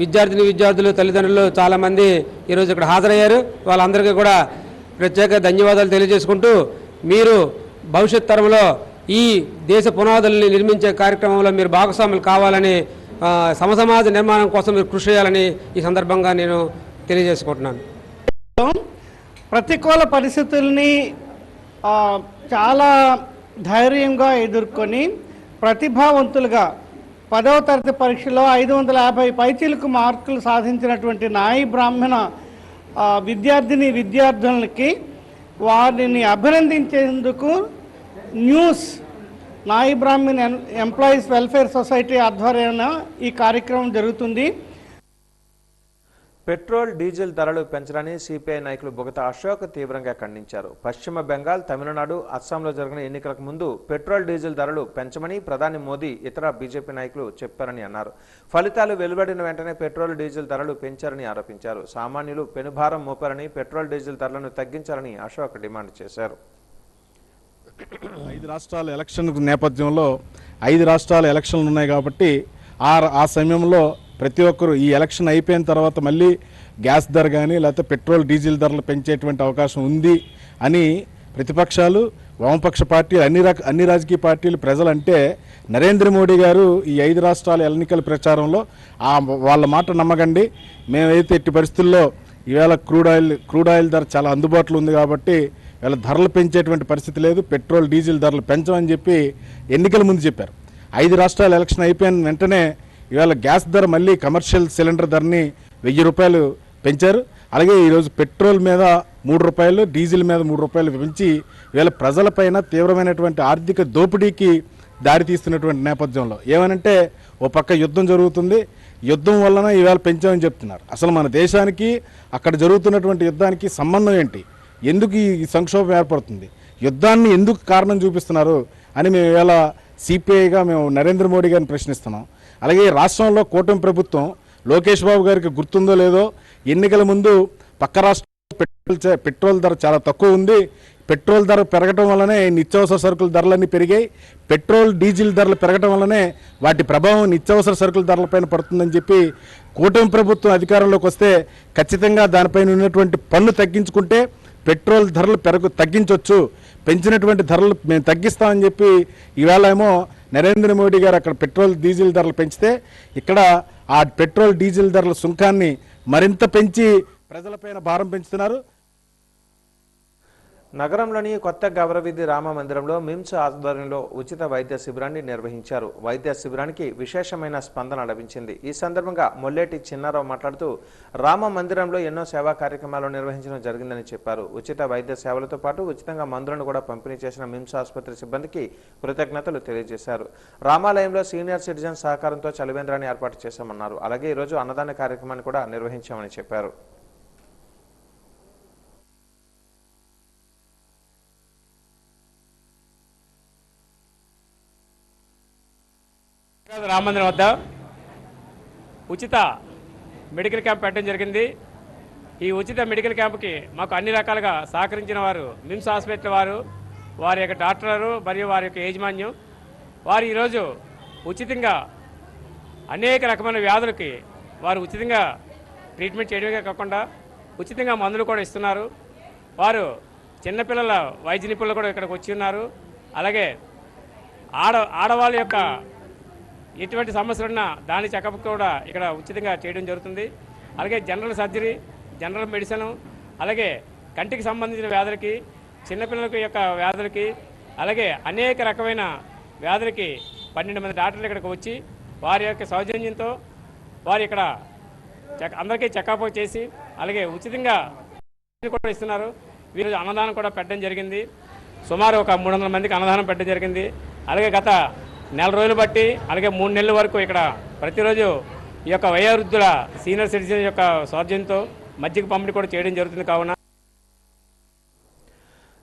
విద్యార్థులు, తల్లిదండ్రులు చాలామంది ఈరోజు ఇక్కడ హాజరయ్యారు. వాళ్ళందరికీ కూడా ప్రత్యేక ధన్యవాదాలు తెలియజేసుకుంటూ, మీరు భవిష్యత్ తరంలో ఈ దేశ పునాదుల్ని నిర్మించే కార్యక్రమంలో మీరు భాగస్వాములు కావాలని, సమసమాజ నిర్మాణం కోసం మీరు కృషి చేయాలని ఈ సందర్భంగా నేను తెలియజేసుకుంటున్నాను. ప్రతికూల పరిస్థితుల్ని చాలా ధైర్యంగా ఎదుర్కొని ప్రతిభావంతులుగా 10వ తరగతి పరీక్షలో 550 పైచిలకు మార్కులు సాధించినటువంటి నాయి బ్రాహ్మణ విద్యార్థులకి వారిని అభినందించేందుకు న్యూస్ నాయి బ్రాహ్మణ్ ఎంప్లాయీస్ వెల్ఫేర్ సొసైటీ ఆధ్వర్యాన ఈ కార్యక్రమం జరుగుతుంది. పెట్రోల్, డీజిల్ ధరలు పెంచడాన్ని సిపిఐ నాయకులు బొగత అశోక్ తీవ్రంగా ఖండించారు. పశ్చిమ బెంగాల్, తమిళనాడు, అస్సాంలో జరిగిన ఎన్నికలకు ముందు పెట్రోల్, డీజిల్ ధరలు పెంచమని ప్రధాని మోదీ ఇతర బీజేపీ నాయకులు చెప్పారని అన్నారు. ఫలితాలు వెలువడిన వెంటనే పెట్రోల్, డీజిల్ ధరలు పెంచారని ఆరోపించారు. సామాన్యులు పెనుభారం మోపారని, పెట్రోల్, డీజిల్ ధరలను తగ్గించాలని అశోక్ డిమాండ్ చేశారు. 5 రాష్ట్రాల ఎలక్షన్ నేపథ్యంలో 5 రాష్ట్రాల ఎలక్షన్లు ఉన్నాయి కాబట్టి ఆ సమయంలో ప్రతి ఒక్కరు ఈ ఎలక్షన్ అయిపోయిన తర్వాత మళ్ళీ గ్యాస్ ధర కానీ లేకపోతే పెట్రోల్, డీజిల్ ధరలు పెంచేటువంటి అవకాశం ఉంది అని ప్రతిపక్షాలు, వామపక్ష పార్టీలు, అన్ని రాజకీయ పార్టీలు, ప్రజలంటే నరేంద్ర మోడీ గారు ఈ 5 రాష్ట్రాల ఎన్నికల ప్రచారంలో వాళ్ళ మాట నమ్మకండి, మేమైతే ఎట్టి పరిస్థితుల్లో ఈవేళ క్రూడ్ ఆయిల్ ధర చాలా అందుబాటులో ఉంది కాబట్టి వీళ్ళ ధరలు పెంచేటువంటి పరిస్థితి లేదు, పెట్రోల్, డీజిల్ ధరలు పెంచమని చెప్పి ఎన్నికల ముందు చెప్పారు. 5 రాష్ట్రాల ఎలక్షన్ అయిపోయిన వెంటనే ఇవాళ గ్యాస్ ధర మళ్ళీ కమర్షియల్ సిలిండర్ ధరని 1000 రూపాయలు పెంచారు. అలాగే ఈరోజు పెట్రోల్ మీద 3 రూపాయలు, డీజిల్ మీద 3 రూపాయలు పెంచి ఇవాళ ప్రజలపైన తీవ్రమైనటువంటి ఆర్థిక దోపిడీకి దారితీస్తున్నటువంటి నేపథ్యంలో ఏమనంటే ఓ పక్క యుద్ధం జరుగుతుంది, యుద్ధం వలన ఈవేళ పెంచామని చెప్తున్నారు. అసలు మన దేశానికి అక్కడ జరుగుతున్నటువంటి యుద్ధానికి సంబంధం ఏంటి? ఎందుకు ఈ సంక్షోభం ఏర్పడుతుంది? యుద్ధాన్ని ఎందుకు కారణం చూపిస్తున్నారు అని మేము ఇవాళ సిపిఐగా మేము నరేంద్ర మోడీ గారిని ప్రశ్నిస్తున్నాం. అలాగే రాష్ట్రంలో కూటమి ప్రభుత్వం, లోకేష్ బాబు గారికి గుర్తుందో లేదో, ఎన్నికల ముందు పక్క రాష్ట్రంలో పెట్రోల్ ధర చాలా తక్కువ ఉంది, పెట్రోల్ ధర పెరగటం వల్లనే నిత్యావసర సరుకుల ధరలన్నీ పెరిగాయి, పెట్రోల్, డీజిల్ ధరలు పెరగటం వల్లనే వాటి ప్రభావం నిత్యావసర సరుకుల ధరలపైన పడుతుందని చెప్పి కూటమి ప్రభుత్వం అధికారంలోకి వస్తే ఖచ్చితంగా దానిపైన ఉన్నటువంటి పన్ను తగ్గించుకుంటే పెట్రోల్ ధరలు తగ్గించవచ్చు, పెంచినటువంటి ధరలు మేము తగ్గిస్తామని చెప్పి ఈవేళ ఏమో నరేంద్ర మోడీ గారు అక్కడ పెట్రోల్ డీజిల్ ధరలు పెంచితే ఇక్కడ ఆ పెట్రోల్ డీజిల్ ధరల సుంకాన్ని మరింత పెంచి ప్రజలపైన భారం పెంచుతున్నారు. నగరంలోని కొత్త గౌరవీధి రామ మందిరంలో మిమ్స్ ఆధ్వర్యంలో ఉచిత వైద్య శిబిరాన్ని నిర్వహించారు. వైద్య శిబిరానికి విశేషమైన స్పందన లభించింది. ఈ సందర్భంగా మొల్లేటి చిన్నారావు మాట్లాడుతూ రామ మందిరంలో ఎన్నో సేవా కార్యక్రమాలు నిర్వహించడం జరిగిందని చెప్పారు. ఉచిత వైద్య సేవలతో పాటు ఉచితంగా మందులను కూడా పంపిణీ చేసిన మిమ్స్ ఆసుపత్రి సిబ్బందికి కృతజ్ఞతలు తెలియజేశారు. రామాలయంలో సీనియర్ సిటిజన్ సహకారంతో చలివేంద్రాన్ని ఏర్పాటు చేశామన్నారు. అలాగే ఈరోజు అన్నదాన కార్యక్రమాన్ని కూడా నిర్వహించామని చెప్పారు. రామమందిరం వద్ద ఉచిత మెడికల్ క్యాంప్ పెట్టడం జరిగింది. ఈ ఉచిత మెడికల్ క్యాంప్కి మాకు అన్ని రకాలుగా సహకరించిన వారు మిమ్స్ హాస్పిటల్ వారి యొక్క డాక్టరు మరియు వారి యొక్క యాజమాన్యం వారు ఈరోజు ఉచితంగా అనేక రకమైన వ్యాధులకి వారు ఉచితంగా ట్రీట్మెంట్ చేయడమే కాకుండా ఉచితంగా మందులు కూడా ఇస్తున్నారు. వారు చిన్నపిల్లల వైద్య నిపుణులు కూడా ఇక్కడికి వచ్చి ఉన్నారు. అలాగే ఆడవాళ్ళ యొక్క ఎటువంటి సమస్యలున్నా దాని చెకప్ కూడా ఇక్కడ ఉచితంగా చేయడం జరుగుతుంది. అలాగే జనరల్ సర్జరీ, జనరల్ మెడిసిన్, అలాగే కంటికి సంబంధించిన వ్యాధులకి, చిన్నపిల్లల యొక్క వ్యాధులకి, అలాగే అనేక రకమైన వ్యాధులకి 12 మంది డాక్టర్లు ఇక్కడికి వచ్చి వారి యొక్క సౌజన్యంతో వారు ఇక్కడ అందరికీ చెకప్ చేసి అలాగే ఉచితంగా కూడా ఇస్తున్నారు. వీరు అన్నదానం కూడా పెట్టడం జరిగింది. సుమారు ఒక 300 మందికి అన్నదానం పెట్టడం జరిగింది. అలాగే గత నెల రోజులు బట్టి అలాగే 3 నెలల వరకు ఇక్కడ ప్రతిరోజు ఈ యొక్క వయోవృద్ధుల సీనియర్ సిటిజన్ యొక్క సౌజన్యంతో మజ్జిగ పంపిణీ కూడా చేయడం జరుగుతుంది. కావున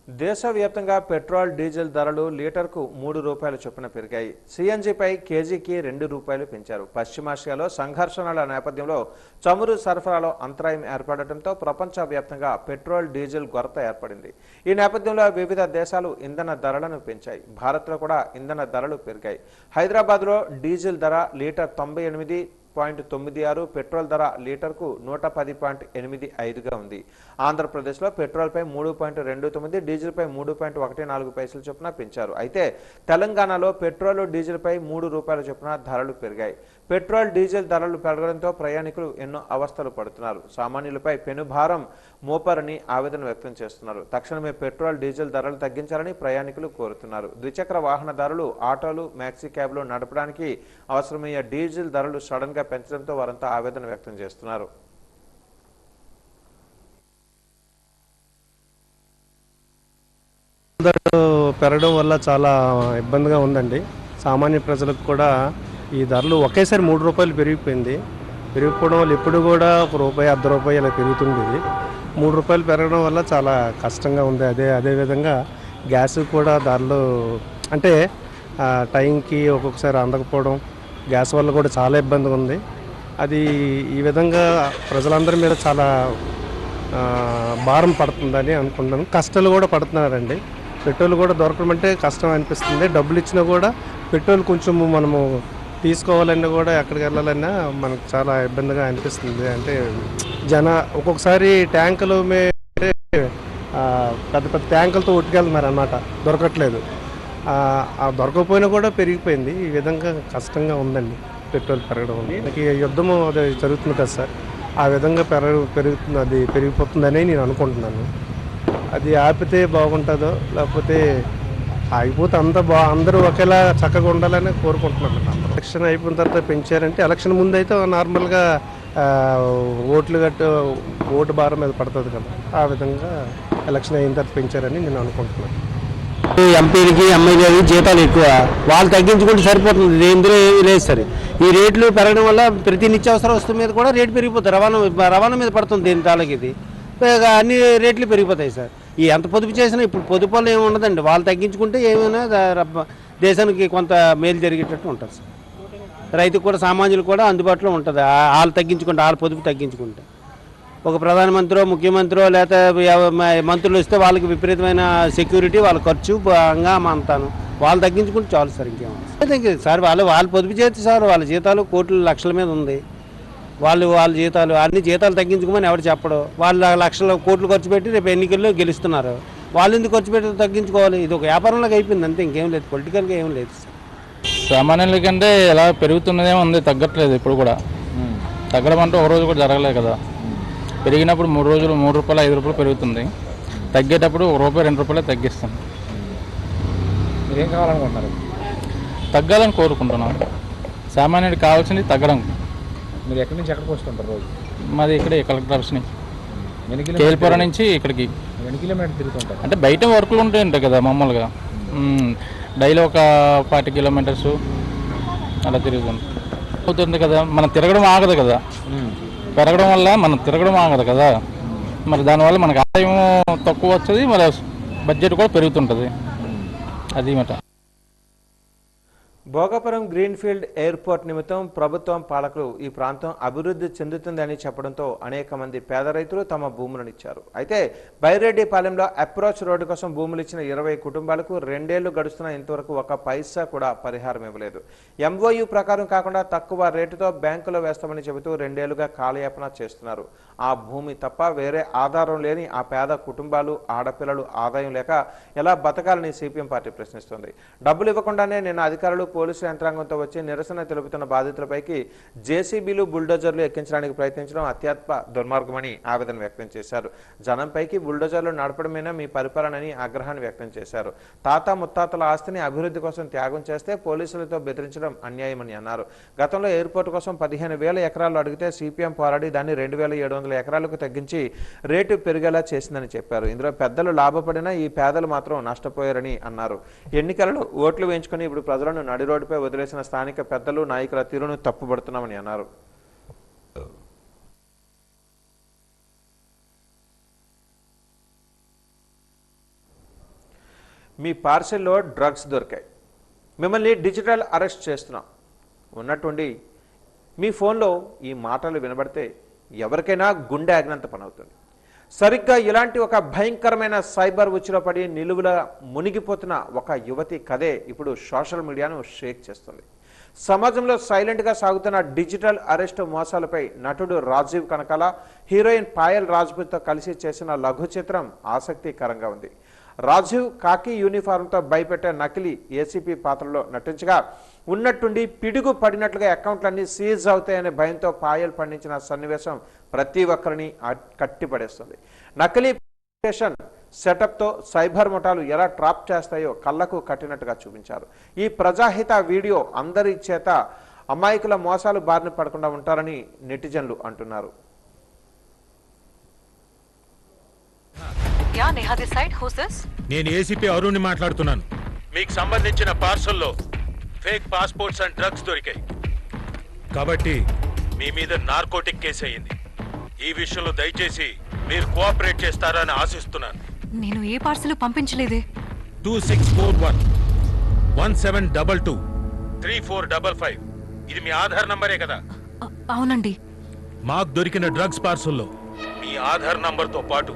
దేశవ్యాప్తంగా పెట్రోల్ డీజిల్ ధరలు లీటర్కు 3 రూపాయల చొప్పున పెరిగాయి. సిఎన్జిపై కేజీకి 2 రూపాయలు పెంచారు. పశ్చిమాసియాలో సంఘర్షణల నేపథ్యంలో చమురు సరఫరాలో అంతరాయం ఏర్పడటంతో ప్రపంచవ్యాప్తంగా పెట్రోల్ డీజిల్ కొరత ఏర్పడింది. ఈ నేపథ్యంలో వివిధ దేశాలు ఇంధన ధరలను పెంచాయి. భారత్లో కూడా ఇంధన ధరలు పెరిగాయి. హైదరాబాద్లో డీజిల్ ధర లీటర్ 98.96, పెట్రోల్ ధర లీటర్కు 110.85గా ఉంది. ఆంధ్రప్రదేశ్లో పెట్రోల్పై 3.29, డీజిల్పై 3.14 పైసల చొప్పున పెంచారు. అయితే తెలంగాణలో పెట్రోల్, డీజిల్పై 3 రూపాయల చొప్పున ధరలు పెరిగాయి. పెట్రోల్, డీజిల్ ధరలు పెరగడంతో ప్రయాణికులు ఎన్నో అవస్థలు పడుతున్నారు. సామాన్యులపై పెనుభారం మోపారని ఆవేదన వ్యక్తం చేస్తున్నారు. తక్షణమే పెట్రోల్, డీజిల్ ధరలు తగ్గించాలని ప్రయాణికులు కోరుతున్నారు. ద్విచక్ర వాహనదారులు ఆటోలు, మ్యాక్సీ క్యాబ్లు నడపడానికి అవసరమయ్యే డీజిల్ ధరలు సడన్ గా పెంచడంతో వారంతా ఆవేదన వ్యక్తం చేస్తున్నారు. పెరగడం వల్ల చాలా ఇబ్బందిగా ఉందండి. సామాన్య ప్రజలకు కూడా ఈ ధరలు ఒకేసారి 3 రూపాయలు పెరిగిపోవడం వల్ల ఎప్పుడు కూడా 1 రూపాయి, అర్ధ రూపాయి ఇలా పెరుగుతుంది. 3 రూపాయలు పెరగడం వల్ల చాలా కష్టంగా ఉంది. అదేవిధంగా గ్యాస్ కూడా ధరలు అంటే టైంకి ఒక్కొక్కసారి అందకపోవడం, గ్యాస్ వల్ల కూడా చాలా ఇబ్బందిగా ఉంది. అది ఈ విధంగా ప్రజలందరి మీద చాలా భారం పడుతుందని అనుకుంటున్నాను. కష్టాలు కూడా పడుతున్నారండి. పెట్రోల్ కూడా దొరకడం అంటే కష్టం అనిపిస్తుంది. డబ్బులు ఇచ్చినా కూడా పెట్రోల్ కొంచెం మనము తీసుకోవాలన్నా కూడా ఎక్కడికి వెళ్ళాలన్నా మనకు చాలా ఇబ్బందిగా అనిపిస్తుంది. అంటే ఒక్కొక్కసారి ట్యాంకులు పెద్ద పెద్ద ట్యాంకులతో ఉట్టుకెళ్తున్నారు అన్నమాట, దొరకట్లేదు. దొరకకపోయినా కూడా పెరిగిపోయింది. ఈ విధంగా కష్టంగా ఉందండి పెట్రోల్ పెరగడం వల్ల. మనకి యుద్ధం అది జరుగుతుంది కదా సార్, ఆ విధంగా పెరుగుతుంది, అది పెరిగిపోతుందని నేను అనుకుంటున్నాను. అది ఆపితే బాగుంటుందో లేకపోతే ఆగిపోతే అందరూ ఒకేలా చక్కగా ఉండాలని కోరుకుంటున్నాను. ఎలక్షన్ అయిపోయిన తర్వాత పెంచారంటే ఎలక్షన్ ముందు అయితే నార్మల్గా ఓటు భారం మీద పడుతుంది కదా, ఆ విధంగా ఎలక్షన్ అయిన తర్వాత పెంచారని నేను అనుకుంటున్నాను. ఎంపీలకి ఎమ్మెల్యేలకి జీతాలు ఎక్కువ, వాళ్ళు తగ్గించుకుంటే సరిపోతుంది, ఇందులో ఏమీ లేదు సరే. ఈ రేట్లు పెరగడం వల్ల ప్రతి నిత్యావసర వస్తువు మీద కూడా రేటు పెరిగిపోతుంది. రవాణా మీద పడుతుంది దీని తాలకి. ఇది అన్ని రేట్లు పెరిగిపోతాయి సార్. ఈ ఎంత పొదుపు చేసినా ఇప్పుడు పొదుపులో ఏమి ఉండదండి. వాళ్ళు తగ్గించుకుంటే ఏమైనా దేశానికి కొంత మేలు జరిగేటట్టు ఉంటుంది సార్. రైతుకు కూడా, సామాన్యులు కూడా అందుబాటులో ఉంటుంది. వాళ్ళు తగ్గించుకుంటే, వాళ్ళ పొదుపు తగ్గించుకుంటే. ఒక ప్రధానమంత్రి, ముఖ్యమంత్రి లేదా మంత్రులు వస్తే వాళ్ళకి విపరీతమైన సెక్యూరిటీ, వాళ్ళ ఖర్చు అంతాను వాళ్ళు తగ్గించుకుంటే చాలు సార్. ఇంకేమో సార్ వాళ్ళు పొదుపు చేస్తే సార్, వాళ్ళ జీతాలు కోట్ల లక్షల మీద ఉంది. వాళ్ళ జీతాలు అన్ని జీతాలు తగ్గించుకోమని ఎవరు చెప్పడు. వాళ్ళు లక్షల కోట్లు ఖర్చు పెట్టి రేపు ఎన్నికల్లో గెలుస్తున్నారు. వాళ్ళు ఎందుకు ఖర్చు పెట్టి తగ్గించుకోవాలి? ఇది ఒక వ్యాపారంలాగా అయిపోయింది అంతే, ఇంకేం లేదు, పొలిటికల్గా ఏం లేదు సార్. సామాన్యుల కంటే ఎలా పెరుగుతున్నదేమో ఉంది, తగ్గట్లేదు ఇప్పుడు కూడా. తగ్గడం అంటే ఒక రోజు కూడా జరగలేదు కదా. పెరిగినప్పుడు 3 రోజులు 3 రూపాయలు 5 రూపాయలు పెరుగుతుంది, తగ్గేటప్పుడు ₹1 2 రూపాయలే తగ్గిస్తుంది. మీరేం కావాలనుకుంటున్నారు? తగ్గాలని కోరుకుంటున్నాం. సామాన్యుడికి కావాల్సింది తగ్గడం. మీరు ఎక్కడి నుంచి ఎక్కడికి వస్తుంటారు రోజు? మాది ఇక్కడే కలెక్టర్ ఆఫీస్ నుంచి, కేల్పురం నుంచి ఇక్కడికి. ఎన్ని కిలోమీటర్లు తిరుగుతుంటారు? అంటే బయట వర్కులు ఉంటాయి కదా మామూలుగా, డైలీ ఒక 40 కిలోమీటర్స్ అలా అవుతుంది కదా. మనం తిరగడం ఆగదు కదా, పెరగడం వల్ల మనం తిరగడం ఆగదు కదా. మరి దానివల్ల మనకు ఆదాయం తక్కువ వస్తుంది, మరి బడ్జెట్ కూడా పెరుగుతుంటుంది. అది మాట. భోగాపురం గ్రీన్ఫీల్డ్ ఎయిర్పోర్ట్ నిమిత్తం ప్రభుత్వం పాలకులు ఈ ప్రాంతం అభివృద్ధి చెందుతుందని చెప్పడంతో అనేక మంది పేద రైతులు తమ భూములను ఇచ్చారు. అయితే బైరెడ్డిపాలెంలో అప్రోచ్ రోడ్డు కోసం భూములు ఇచ్చిన 20 కుటుంబాలకు 2 ఏళ్లు గడుస్తున్నా ఇంతవరకు 1 పైసా కూడా పరిహారం ఇవ్వలేదు. MOU ప్రకారం కాకుండా తక్కువ రేటుతో బ్యాంకులో వేస్తామని చెబుతూ 2 ఏళ్లుగా కాలయాపన చేస్తున్నారు. ఆ భూమి తప్ప వేరే ఆధారం లేని ఆ పేద కుటుంబాలు, ఆడపిల్లలు ఆదాయం లేక ఎలా బతకాలని సిపిఎం పార్టీ ప్రశ్నిస్తోంది. డబ్బులు ఇవ్వకుండానే నిన్న అధికారులు పోలీసు యంత్రాంగంతో వచ్చి నిరసన తెలుపుతున్న బాధితులపైకి జేసీబీలు, బుల్డోజర్లు ఎక్కించడానికి ప్రయత్నించడం అత్యంత దుర్మార్గమని ఆవేదన వ్యక్తం చేశారు. జనంపైకి బుల్డోజర్లు నడపడమేనా మీ పరిపాలనని ఆగ్రహాన్ని వ్యక్తం చేశారు. తాత ముత్తాతల ఆస్తిని అభివృద్ధి కోసం త్యాగం చేస్తే పోలీసులతో బెదిరించడం అన్యాయమని అన్నారు. గతంలో ఎయిర్పోర్ట్ కోసం 15,000 ఎకరాలు అడిగితే సిపిఎం పోరాడి దాన్ని 2,700 ఎకరాలకు తగ్గించి రేటు పెరిగేలా చేసిందని చెప్పారు. ఇందులో పెద్దలు లాభపడినా ఈ పేదలు మాత్రం నష్టపోయారని అన్నారు. ఎన్నికలలో ఓట్లు వేయించుకుని ఇప్పుడు ప్రజలను నడి రోడ్డుపై వదిలేసిన స్థానిక పెద్దలు, నాయకుల తీరును తప్పుపడుతున్నామని అన్నారు. మీ పార్సెల్లో డ్రగ్స్ దొరికాయి, మిమ్మల్ని డిజిటల్ అరెస్ట్ చేస్తున్నాం ఉన్నట్టుండి మీ ఫోన్లో ఈ మాటలు వినబడితే ఎవరికైనా గుండె ఆగినంత పని అవుతుంది. సరిగ్గా ఇలాంటి ఒక భయంకరమైన సైబర్ ఉచ్చులో పడి నిలువుల మునిగిపోతున్న ఒక యువతి కథే ఇప్పుడు సోషల్ మీడియాను షేక్ చేస్తుంది. సమాజంలో సైలెంట్గా సాగుతున్న డిజిటల్ అరెస్ట్ మోసాలపై నటుడు రాజీవ్ కనకాల, హీరోయిన్ పాయల్ రాజ్పూత్తో కలిసి చేసిన లఘు చిత్రం ఆసక్తికరంగా ఉంది. రాజీవ్ కాకి యూనిఫారంతో భయపెట్టే నకిలీ ఏసీపీ పాత్రలో నటించగా ఉన్నట్టుండి పిడుగు పడినట్లుగా అకౌంట్లన్నీ సీజ్ అవుతాయనే భయంతో పాయల్ పండించిన సన్నివేశం ప్రతి ఒక్కరిని కట్టిపడేస్తుంది. నకిలీ సెటప్తో సైబర్ ముఠాలు ఎలా ట్రాప్ చేస్తాయో కళ్ళకు కట్టినట్టుగా చూపించారు. ఈ ప్రజాహిత వీడియో అందరి చేత అమాయకుల మోసాలు బారిన పడకుండా ఉంటారని నెటిజన్లు అంటున్నారు. నేను ఏసీపీ అరుణ్ని మాట్లాడుతున్నాను. మీకు సంబంధించిన పార్సల్లో ఫేక్ పాస్పోర్ట్స్ అండ్ డ్రగ్స్ దొరికాయి కాబట్టి మీ మీద నార్కోటిక్ కేసు అయ్యింది. ఈ విషయంలో దయచేసి మీరు కోఆపరేట్ చేస్తారని ఆశిస్తున్నాను. నేను ఏ పార్సల్ పంపించలేదే. 2641 1722 3455 ఇది మీ ఆధార్ నంబరే కదా? అవునండి. మాకు దొరికిన డ్రగ్స్ పార్సల్లో మీ ఆధార్ నంబర్తో పాటు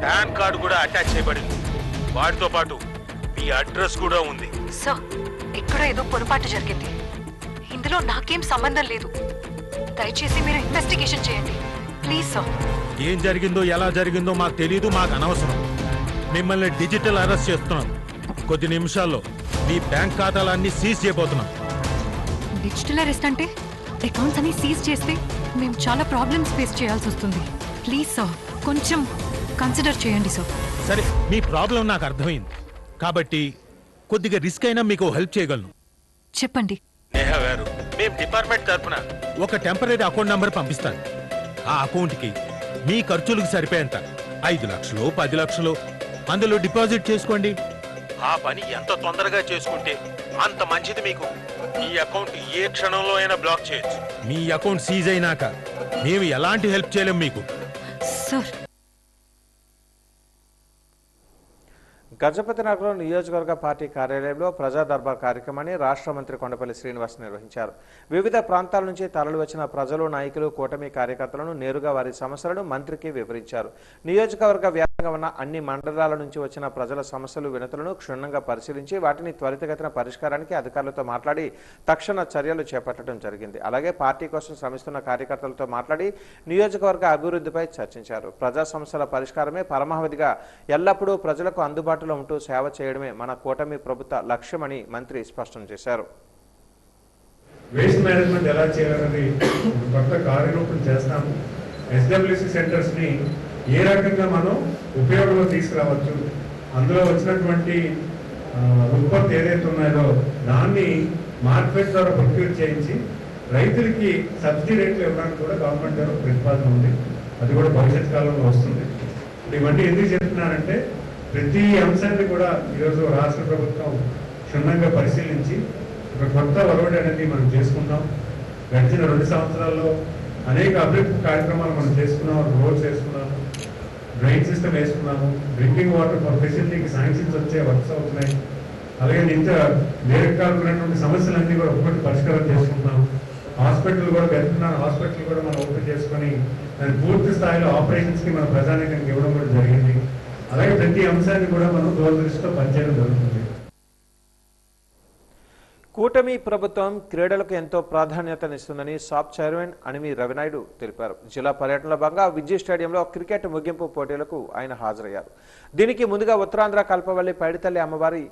పాన్ కార్డు కూడా అటాచ్ చేయబడింది. వాటితో పాటు మీ అడ్రస్ కూడా ఉంది. సార్, ఇక్కడ ఏదో పొరపాటు జరిగింది. ఇందులో నాకేం సంబంధం లేదు. దయచేసి మీరు ఇన్వెస్టిగేషన్ చేయండి ప్లీజ్ సార్. ఏం జరిగిందో ఎలా జరిగిందో మాకు తెలియదు, మాకు అనవసరం. మిమ్మల్ని డిజిటల్ అరెస్ట్ చేస్తున్నాం. కొద్ది నిమిషాల్లో మీ బ్యాంక్ ఖాతాలన్నీ సీజ్ చేయబోతున్నాం. డిజిటల్ అరెస్ట్ అంటే అకౌంట్స్ అన్ని సీజ్ చేస్తే మేము చాలా ప్రాబ్లమ్స్ ఫేస్ చేయాల్సి వస్తుంది. ప్లీజ్ సార్, కొంచెం కన్సిడర్ చేయండి సార్. సరే, మీ ప్రాబ్లం నాకు అర్థమైంది కాబట్టి కొద్దిగా రిస్క్ అయినా మీకు హెల్ప్ చేయగలను. చెప్పండి. నేహా గారు, మేము డిపార్ట్మెంట్ తరఫున ఒక టెంపరీ అకౌంట్ నంబర్ పంపిస్తాను. ఆ అకౌంట్కి మీ ఖర్చులకు సరిపోయేంత 5 లక్షలు 10 లక్షలు అందులో డిపాజిట్ చేసుకోండి. ఆ పని ఎంత తొందరగా చేసుకుంటే అంత మంచిది మీకు. ఈ అకౌంట్ ఏ క్షణంలో అయినా బ్లాక్ చేయొచ్చు. మీ అకౌంట్ సీజ్ అయినాక మేము ఎలాంటి హెల్ప్ చేయలేం మీకు. సార్, గజపతి నగరం నియోజకవర్గ పార్టీ కార్యాలయంలో ప్రజా దర్బార్ కార్యక్రమాన్ని రాష్ట్ర మంత్రి కొండపల్లి శ్రీనివాస్ నిర్వహించారు. వివిధ ప్రాంతాల నుంచి తరలి వచ్చిన ప్రజలు, నాయకులు, కూటమి కార్యకర్తలను నేరుగా వారి సమస్యలను మంత్రికి వివరించారు. నియోజకవర్గ వ్యాప్తంగా ఉన్న అన్ని మండలాల నుంచి వచ్చిన ప్రజల సమస్యలు, వినతులను క్షుణ్ణంగా పరిశీలించి వాటిని త్వరితగతిన పరిష్కారానికి అధికారులతో మాట్లాడి తక్షణ చర్యలు చేపట్టడం జరిగింది. అలాగే పార్టీ కోసం శ్రమిస్తున్న కార్యకర్తలతో మాట్లాడి నియోజకవర్గ అభివృద్ధిపై చర్చించారు. ప్రజా సమస్యల పరిష్కారమే పరమావధిగా ఎల్లప్పుడూ ప్రజలకు అందుబాటులో ఉంటూ సేవ చేయడమే మన కూటమి ప్రభుత్వ లక్ష్యమని మంత్రి స్పష్టం చేశారు. వేస్ట్ మేనేజ్మెంట్ ఎలా చేయాలనేది కొత్త కార్యరూపం చేస్తాము. SWC సెంటర్స్ని ఏ రకంగా మనం ఉపయోగంలో తీసుకురావచ్చు, అందులో వచ్చినటువంటి ఉత్పత్తి ఏదైతే ఉన్నాయో దాన్ని మార్కెట్ ద్వారా ప్రొక్యూర్ చేయించి రైతులకి సబ్సిడీ రేట్లు ఇవ్వడానికి కూడా గవర్నమెంట్ ద్వారా ప్రతిపాదన ఉంది. అది కూడా భవిష్యత్ కాలంలో వస్తుంది. ఇవన్నీ ఎందుకు చెప్తున్నానంటే ప్రతి అంశాన్ని కూడా ఈరోజు రాష్ట్ర ప్రభుత్వం క్షుణ్ణంగా పరిశీలించి ఒక కొత్త ఒరవడి అనేది మనం చేసుకుంటాం. గడిచిన 2 సంవత్సరాల్లో అనేక అభివృద్ధి కార్యక్రమాలు మనం చేసుకున్నాం. రోడ్స్ వేసుకున్నాము, డ్రైన్ సిస్టమ్ వేసుకున్నాము, డ్రింకింగ్ వాటర్ ఫెసిలిటీకి శాంక్షన్స్ వచ్చే వర్క్స్ అవుతున్నాయి. అలాగే ఇంత దీర్ఘకాలికమైనటువంటి సమస్యలన్నీ కూడా ఒక్కొక్కటి పరిష్కారం చేసుకుంటున్నాం. హాస్పిటల్ కూడా వెళ్తున్నాం, హాస్పిటల్ కూడా మనం ఓపెన్ చేసుకొని దాని పూర్తి స్థాయిలో ఆపరేషన్స్కి మన ప్రజానికానికి ఇవ్వడం కూడా జరిగింది. అలాగే ప్రతి అంశాన్ని కూడా మనం దూరదృష్టితో పనిచేయడం జరుగుతుంది. కూటమి ప్రభుత్వం క్రీడలకు ఎంతో ప్రాధాన్యతనిస్తుందని సాప్ చైర్మన్ అనిమి రవినాయుడు తెలిపారు. జిల్లా పర్యటనలో భాగంగా విజయ్ స్టేడియంలో క్రికెట్ ముగింపు పోటీలకు ఆయన హాజరయ్యారు. దీనికి ముందుగా ఉత్తరాంధ్ర కల్పవల్లి పైడితల్లి అమ్మవారి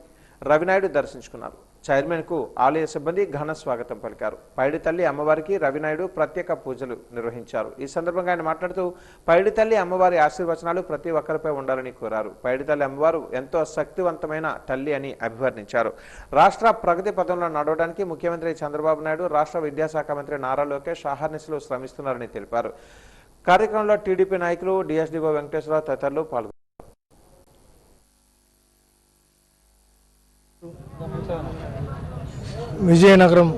రవినాయుడు దర్శించుకున్నారు. చైర్మన్కు ఆలయ సిబ్బంది ఘన స్వాగతం పలికారు. పైడితల్లి అమ్మవారికి రవినాయుడు ప్రత్యేక పూజలు నిర్వహించారు. ఈ సందర్భంగా ఆయన మాట్లాడుతూ పైడితల్లి అమ్మవారి ఆశీర్వచనాలు ప్రతి ఒక్కరిపై ఉండాలని కోరారు. పైడితల్లి అమ్మవారు ఎంతో శక్తివంతమైన తల్లి అని అభివర్ణించారు. రాష్ట్ర ప్రగతి పథంలో నడవడానికి ముఖ్యమంత్రి చంద్రబాబు నాయుడు, రాష్ట్ర విద్యాశాఖ మంత్రి నారా లోకేష్ అహర్నిశలు శ్రమిస్తున్నారని తెలిపారు. కార్యక్రమంలో టీడీపీ నాయకులు, డిఎస్డీఓ వెంకటేశ్వరరావు తదితరులు పాల్గొన్నారు. విజయనగరం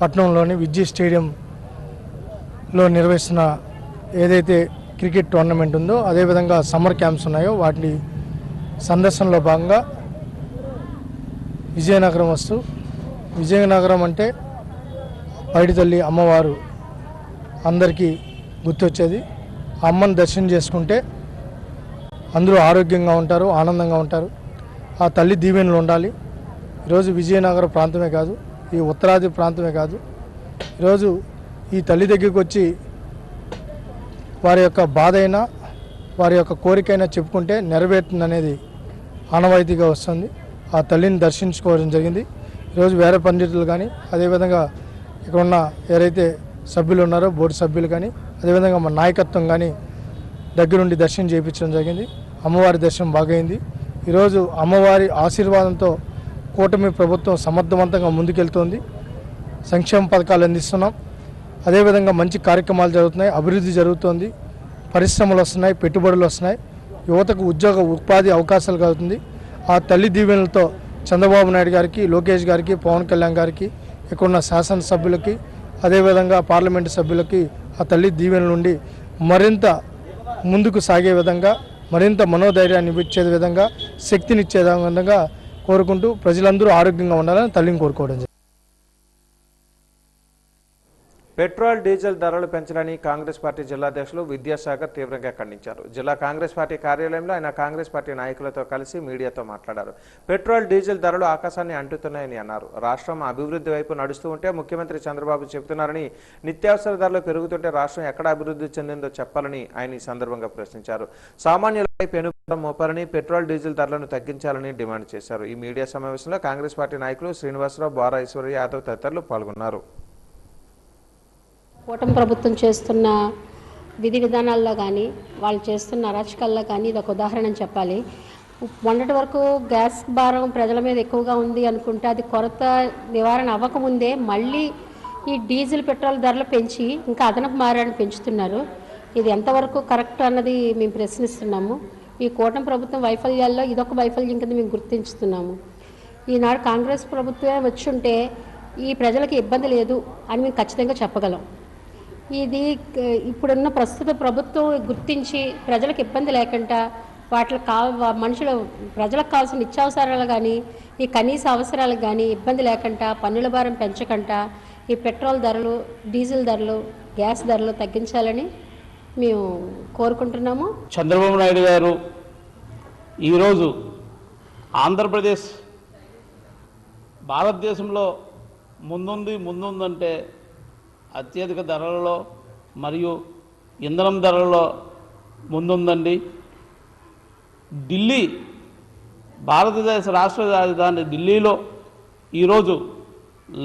పట్టణంలోని విజయ్ స్టేడియంలో నిర్వహిస్తున్న ఏదైతే క్రికెట్ టోర్నమెంట్ ఉందో అదేవిధంగా సమ్మర్ క్యాంప్స్ ఉన్నాయో వాటి సందర్శనలో భాగంగా విజయనగరం వస్తూ, విజయనగరం అంటే పైడితల్లి అమ్మవారు అందరికీ గుర్తొచ్చేది. ఆ అమ్మను దర్శనం చేసుకుంటే అందరూ ఆరోగ్యంగా ఉంటారు, ఆనందంగా ఉంటారు. ఆ తల్లి దీవెనలు ఉండాలి. ఈరోజు విజయనగర ప్రాంతమే కాదు, ఈ ఉత్తరాది ప్రాంతమే కాదు, ఈరోజు ఈ తల్లి దగ్గరికి వచ్చి వారి యొక్క బాధ అయినా వారి యొక్క కోరికైనా చెప్పుకుంటే నెరవేరుతుందనేది ఆనవాయితీగా వస్తుంది. ఆ తల్లిని దర్శించుకోవడం జరిగింది. ఈరోజు వేరే పండితులు కానీ అదేవిధంగా ఇక్కడ ఉన్న ఎవరైతే సభ్యులు ఉన్నారో బోర్డు సభ్యులు కానీ అదేవిధంగా మన నాయకత్వం కానీ దగ్గరుండి దర్శనం చేయించడం జరిగింది. అమ్మవారి దర్శనం బాగైంది. ఈరోజు అమ్మవారి ఆశీర్వాదంతో కూటమి ప్రభుత్వం సమర్థవంతంగా ముందుకెళ్తోంది. సంక్షేమ పథకాలు అందిస్తున్నాం. అదేవిధంగా మంచి కార్యక్రమాలు జరుగుతున్నాయి, అభివృద్ధి జరుగుతోంది, పరిశ్రమలు వస్తున్నాయి, పెట్టుబడులు వస్తున్నాయి, యువతకు ఉపాధి అవకాశాలు కలుగుతుంది. ఆ తల్లి దీవెనలతో చంద్రబాబు నాయుడు గారికి, లోకేష్ గారికి, పవన్ కళ్యాణ్ గారికి, ఇక్కడున్న శాసనసభ్యులకి అదేవిధంగా పార్లమెంటు సభ్యులకి ఆ తల్లి దీవెనల నుండి మరింత ముందుకు సాగే విధంగా, మరింత మనోధైర్యాన్ని ఇచ్చే విధంగా, శక్తినిచ్చే విధంగా కోరుకుంటూ ప్రజలందరూ ఆరోగ్యంగా ఉండాలని తల్లిని కోరుకోవడం జరిగింది. పెట్రోల్, డీజిల్ ధరలు పెంచడాన్ని కాంగ్రెస్ పార్టీ జిల్లా అధ్యక్షులు విద్యాసాగర్ తీవ్రంగా ఖండించారు. జిల్లా కాంగ్రెస్ పార్టీ కార్యాలయంలో ఆయన కాంగ్రెస్ పార్టీ నాయకులతో కలిసి మీడియాతో మాట్లాడారు. పెట్రోల్, డీజిల్ ధరలు ఆకాశాన్ని అంటుతున్నాయని అన్నారు. రాష్ట్రం అభివృద్ధి వైపు నడుస్తూ ఉంటే ముఖ్యమంత్రి చంద్రబాబు చెబుతున్నారని, నిత్యావసర ధరలు పెరుగుతుంటే రాష్ట్రం ఎక్కడ అభివృద్ధి చెందిందో చెప్పాలని ఆయన ఈ సందర్భంగా ప్రశ్నించారు. సామాన్యులపై పెనుభారం మోపాలని, పెట్రోల్, డీజిల్ ధరలను తగ్గించాలని డిమాండ్ చేశారు. ఈ మీడియా సమావేశంలో కాంగ్రెస్ పార్టీ నాయకులు శ్రీనివాసరావు, బోరా ఈశ్వర్ యాదవ్ తదితరులు పాల్గొన్నారు. కూటమి ప్రభుత్వం చేస్తున్న విధి విధానాల్లో కానీ వాళ్ళు చేస్తున్న అరాచకాల్లో కానీ ఇది ఒక ఉదాహరణ అని చెప్పాలి. మొన్నటి వరకు గ్యాస్ భారం ప్రజల మీద ఎక్కువగా ఉంది అనుకుంటే అది కొరత నివారణ అవ్వకముందే మళ్ళీ ఈ డీజిల్, పెట్రోల్ ధరలు పెంచి ఇంకా అదనపు భారాన్ని పెంచుతున్నారు. ఇది ఎంతవరకు కరెక్ట్ అన్నది మేము ప్రశ్నిస్తున్నాము. ఈ కూటమి ప్రభుత్వం వైఫల్యాల్లో ఇదొక వైఫల్యం కింద మేము గుర్తించుతున్నాము. ఈనాడు కాంగ్రెస్ ప్రభుత్వమే వచ్చి ఉంటే ఈ ప్రజలకు ఇబ్బంది లేదు అని మేము ఖచ్చితంగా చెప్పగలం. ఇది ఇప్పుడున్న ప్రస్తుత ప్రభుత్వం గుర్తించి ప్రజలకు ఇబ్బంది లేకుండా ప్రజలకు కావాల్సిన నిత్యావసరాలు కానీ ఈ కనీస అవసరాలకు కానీ ఇబ్బంది లేకుండా, పన్నుల భారం పెంచకుండా ఈ పెట్రోల్ ధరలు, డీజిల్ ధరలు, గ్యాస్ ధరలు తగ్గించాలని మేము కోరుకుంటున్నాము. చంద్రబాబు నాయుడు గారు ఈరోజు ఆంధ్రప్రదేశ్ భారతదేశంలో ముందుందంటే అత్యధిక ధరలలో మరియు ఇంధనం ధరలలో ముందుందండి. ఢిల్లీ, భారతదేశ రాష్ట్ర రాజధాని ఢిల్లీలో ఈరోజు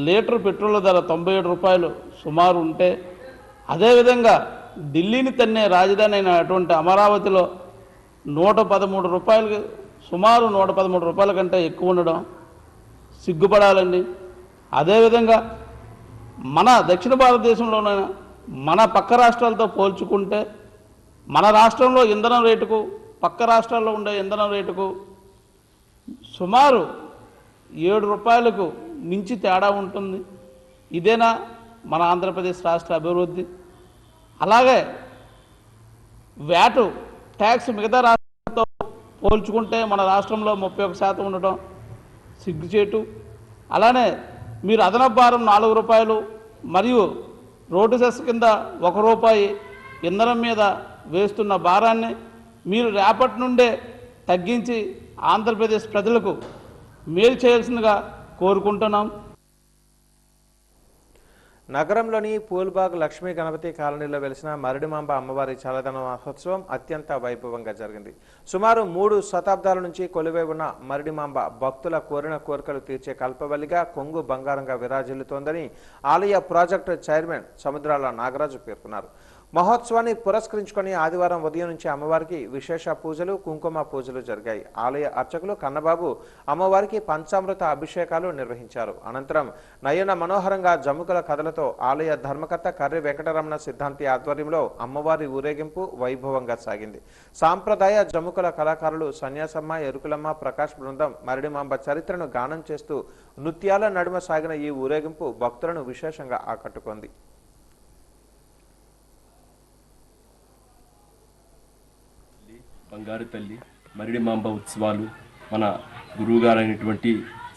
లీటర్ పెట్రోల్ ధర 97 రూపాయలు సుమారు ఉంటే, అదేవిధంగా ఢిల్లీని తన్నే రాజధాని అయినటువంటి అమరావతిలో 113 రూపాయలు, సుమారు 113 రూపాయల కంటే ఎక్కువ ఉండడం సిగ్గుపడాలండి. అదేవిధంగా మన దక్షిణ భారతదేశంలోనే మన పక్క రాష్ట్రాలతో పోల్చుకుంటే మన రాష్ట్రంలో ఇంధనం రేటుకు పక్క రాష్ట్రాల్లో ఉండే ఇంధనం రేటుకు సుమారు 7 రూపాయలకు మించి తేడా ఉంటుంది. ఇదేనా మన ఆంధ్రప్రదేశ్ రాష్ట్ర అభివృద్ధి? అలాగే వ్యాటు ట్యాక్స్ మిగతా రాష్ట్రాలతో పోల్చుకుంటే మన రాష్ట్రంలో 31% ఉండటం సిగ్గుచేటు. అలానే మీరు అదనపు భారం 4 రూపాయలు మరియు రోడ్డు సెస్ కింద 1 రూపాయి ఇంధనం మీద వేస్తున్న భారాన్ని మీరు రేపటి నుండే తగ్గించి ఆంధ్రప్రదేశ్ ప్రజలకు మేలు చేయాల్సిందిగా కోరుకుంటున్నాం. నగరంలోని పూల్బాగ్ లక్ష్మీ గణపతి కాలనీలో వెలిసిన మరిడిమాంబ అమ్మవారి చల్లదన మహోత్సవం అత్యంత వైభవంగా జరిగింది. సుమారు 3 శతాబ్దాల నుంచి కొలువై ఉన్న మరిడిమాంబ భక్తుల కోరిన కోరికలు తీర్చే కల్పవల్లిగా కొంగు బంగారంగా విరాజిల్లుతోందని ఆలయ ప్రాజెక్టు చైర్మన్ సముద్రాల నాగరాజు పేర్కొన్నారు. మహోత్సవాన్ని పురస్కరించుకొని ఆదివారం ఉదయం నుంచి అమ్మవారికి విశేష పూజలు, కుంకుమ పూజలు జరిగాయి. ఆలయ అర్చకులు కన్నబాబు అమ్మవారికి పంచామృత అభిషేకాలు నిర్వహించారు. అనంతరం నయన మనోహరంగా జమ్ముకల కథలతో ఆలయ ధర్మకర్త కర్రి వెంకటరమణ సిద్ధాంతి ఆధ్వర్యంలో అమ్మవారి ఊరేగింపు వైభవంగా సాగింది. సాంప్రదాయ జమ్ముకల కళాకారులు సన్యాసమ్మ, ఎరుకులమ్మ, ప్రకాష్ బృందం మరిడిమాంబ చరిత్రను గానం చేస్తూ నృత్యాల నడుమ సాగిన ఈ ఊరేగింపు భక్తులను విశేషంగా ఆకట్టుకుంది. బంగారు తల్లి మరిడిమాంబ ఉత్సవాలు మన గురువుగారైనటువంటి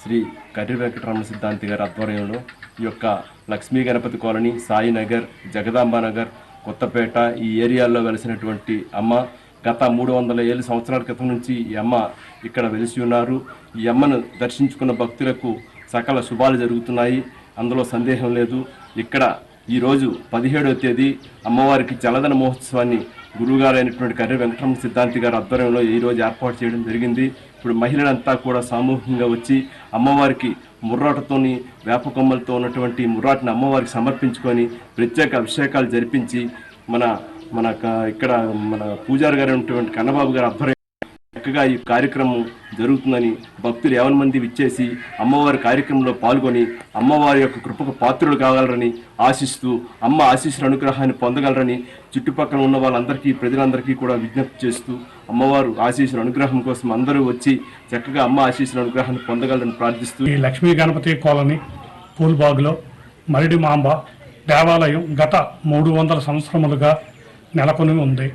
శ్రీ కర్రి వెంకటరమణ సిద్ధాంతి గారి ఆధ్వర్యంలో ఈ యొక్క లక్ష్మీ గణపతి కాలనీ, సాయినగర్, జగదాంబానగర్, కొత్తపేట ఈ ఏరియాల్లో వెలిసినటువంటి అమ్మ గత 300 సంవత్సరాల క్రితం నుంచి ఈ అమ్మ ఇక్కడ వెలిసి ఉన్నారు. ఈ అమ్మను దర్శించుకున్న భక్తులకు సకల శుభాలు జరుగుతున్నాయి, అందులో సందేహం లేదు. ఇక్కడ ఈరోజు 17వ తేదీ అమ్మవారికి చల్లదన మహోత్సవాన్ని గురువుగారైనటువంటి కర్రి వెంకటరమణ సిద్ధాంతి గారి ఆధ్వర్యంలో ఈరోజు ఏర్పాటు చేయడం జరిగింది. ఇప్పుడు మహిళలంతా కూడా సామూహికంగా వచ్చి అమ్మవారికి ముర్రాటతోని వేపకొమ్మలతో ఉన్నటువంటి ముర్రాటని అమ్మవారికి సమర్పించుకొని ప్రత్యేక అభిషేకాలు జరిపించి ఇక్కడ మన పూజారి గారు ఉన్నటువంటి కన్నబాబు గారి ఆధ్వర్యం చక్కగా ఈ కార్యక్రమం జరుగుతుందని భక్తులు 50 మంది విచ్చేసి అమ్మవారి కార్యక్రమంలో పాల్గొని అమ్మవారి యొక్క కృపకు పాత్రులు కాగలరని ఆశిస్తూ అమ్మ ఆశీస్సుల అనుగ్రహాన్ని పొందగలరని చుట్టుపక్కల ఉన్న వాళ్ళందరికీ ప్రజలందరికీ కూడా విజ్ఞప్తి చేస్తూ అమ్మవారు ఆశీస్సుల అనుగ్రహం కోసం అందరూ వచ్చి చక్కగా అమ్మ ఆశీస్సుల అనుగ్రహాన్ని పొందగలరని ప్రార్థిస్తూ ఈ లక్ష్మీ గణపతి కాలనీ పూల్బాగ్లో మరిడిమాంబ దేవాలయం గత 300 సంవత్సరములుగా నెలకొని ఉంది.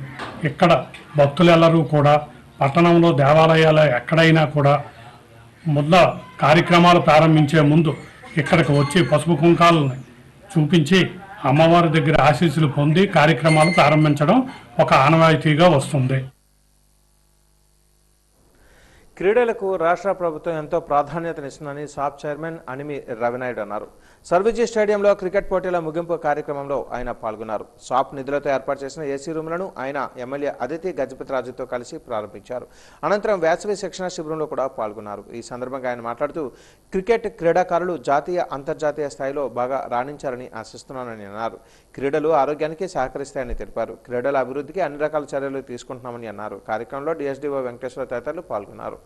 ఇక్కడ భక్తులెల్లరూ కూడా పట్టణంలో దేవాలయాలు ఎక్కడైనా కూడా ముందు కార్యక్రమాలు ప్రారంభించే ముందు ఇక్కడికి వచ్చి పసుపు కుంకాలని చూపించి అమ్మవారి దగ్గర ఆశీస్సులు పొంది కార్యక్రమాలు ప్రారంభించడం ఒక ఆనవాయితీగా వస్తుంది. క్రీడలకు రాష్ట్ర ప్రభుత్వం ఎంతో ప్రాధాన్యతనిస్తుందని సాప్ చైర్మన్ అనిమి రవినాయుడు అన్నారు. సర్వీజీ స్టేడియంలో క్రికెట్ పోటీల ముగింపు కార్యక్రమంలో ఆయన పాల్గొన్నారు. సాప్ నిధులతో ఏర్పాటు చేసిన ఏసీ రూమ్లను ఆయన ఎమ్మెల్యే అదితి గజపతిరాజుతో కలిసి ప్రారంభించారు. అనంతరం వేసవి శిక్షణ శిబిరంలో కూడా పాల్గొన్నారు. ఈ సందర్భంగా ఆయన మాట్లాడుతూ క్రికెట్ క్రీడాకారులు జాతీయ, అంతర్జాతీయ స్థాయిలో బాగా రాణించారని ఆశిస్తున్నానని అన్నారు. క్రీడలు ఆరోగ్యానికి సహకరిస్తాయని తెలిపారు. క్రీడల అభివృద్ధికి అన్ని రకాల చర్యలు తీసుకుంటున్నామని అన్నారు. కార్యక్రమంలో డిఎస్డీఓ వెంకటేశ్వర తదితరులు పాల్గొన్నారు.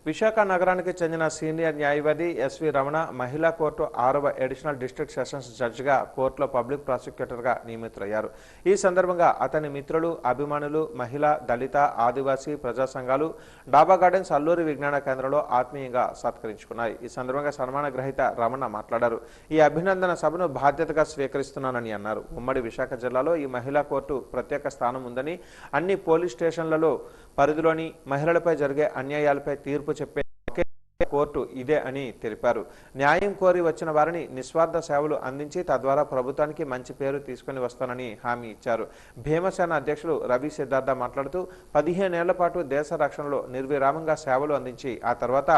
విశాఖ నగరానికి చెందిన సీనియర్ న్యాయవాది ఎస్వి రమణ మహిళా కోర్టు 6వ అడిషనల్ డిస్ట్రిక్ట్ సెషన్స్ జడ్జిగా కోర్టులో పబ్లిక్ ప్రాసిక్యూటర్గా నియమితులయ్యారు. ఈ సందర్భంగా అతని మిత్రులు, అభిమానులు, మహిళా, దళిత, ఆదివాసీ ప్రజా సంఘాలు డాబా గార్డెన్స్ అల్లూరి విజ్ఞాన కేంద్రంలో ఆత్మీయంగా సత్కరించుకున్నాయి. ఈ సందర్భంగా సన్మాన గ్రహీత రమణ మాట్లాడారు. ఈ అభినందన సభను బాధ్యతగా స్వీకరిస్తున్నానని అన్నారు. ఉమ్మడి విశాఖ జిల్లాలో ఈ మహిళా కోర్టు ప్రత్యేక స్థానం ఉందని, అన్ని పోలీస్ స్టేషన్లలో పరిధిలోని మహిళలపై జరిగే అన్యాయాలపై తీర్పు చెప్పే కోర్టు ఇదే అని తెలిపారు. న్యాయం కోరి వచ్చిన వారిని నిస్వార్థ సేవలు అందించి తద్వారా ప్రభుత్వానికి మంచి పేరు తీసుకుని వస్తానని హామీ ఇచ్చారు. భీమసేన అధ్యక్షులు రవి సిద్ధార్థ మాట్లాడుతూ 15 ఏళ్ల పాటు దేశ రక్షణలో నిర్విరామంగా సేవలు అందించి ఆ తర్వాత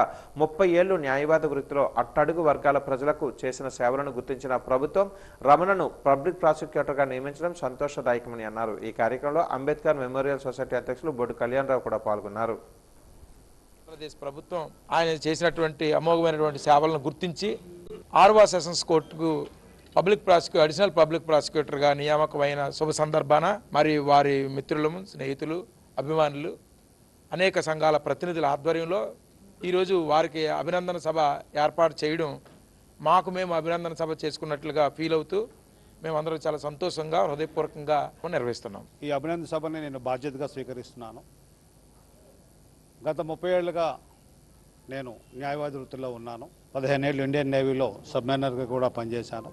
30 ఏళ్లు న్యాయవాద వృత్తిలో అట్టడుగు వర్గాల ప్రజలకు చేసిన సేవలను గుర్తించిన ప్రభుత్వం రమణను పబ్లిక్ ప్రాసిక్యూటర్గా నియమించడం సంతోషదాయకమని అన్నారు. ఈ కార్యక్రమంలో అంబేద్కర్ మెమోరియల్ సొసైటీ అధ్యక్షులు బొడ్డు కళ్యాణరావు కూడా పాల్గొన్నారు. ఆంధ్రప్రదేశ్ ప్రభుత్వం ఆయన చేసినటువంటి అమోఘమైనటువంటి సేవలను గుర్తించి ఆర్వా సెషన్స్ కోర్టుకు అడిషనల్ పబ్లిక్ ప్రాసిక్యూటర్గా నియామకమైన శుభ సందర్భాన మరియు వారి మిత్రులు, స్నేహితులు, అభిమానులు, అనేక సంఘాల ప్రతినిధుల ఆధ్వర్యంలో ఈరోజు వారికి అభినందన సభ ఏర్పాటు చేయడం మేము అభినందన సభ చేసుకున్నట్లుగా ఫీల్ అవుతూ మేమందరం చాలా సంతోషంగా హృదయపూర్వకంగా నిర్వహిస్తున్నాం. ఈ అభినందన సభని నేను బాధ్యతగా స్వీకరిస్తున్నాను. గత 30 ఏళ్లుగా నేను న్యాయవాది వృత్తిలో ఉన్నాను. 15 ఏళ్ళు ఇండియన్ నేవీలో సబ్మెరైనర్గా కూడా పనిచేశాను.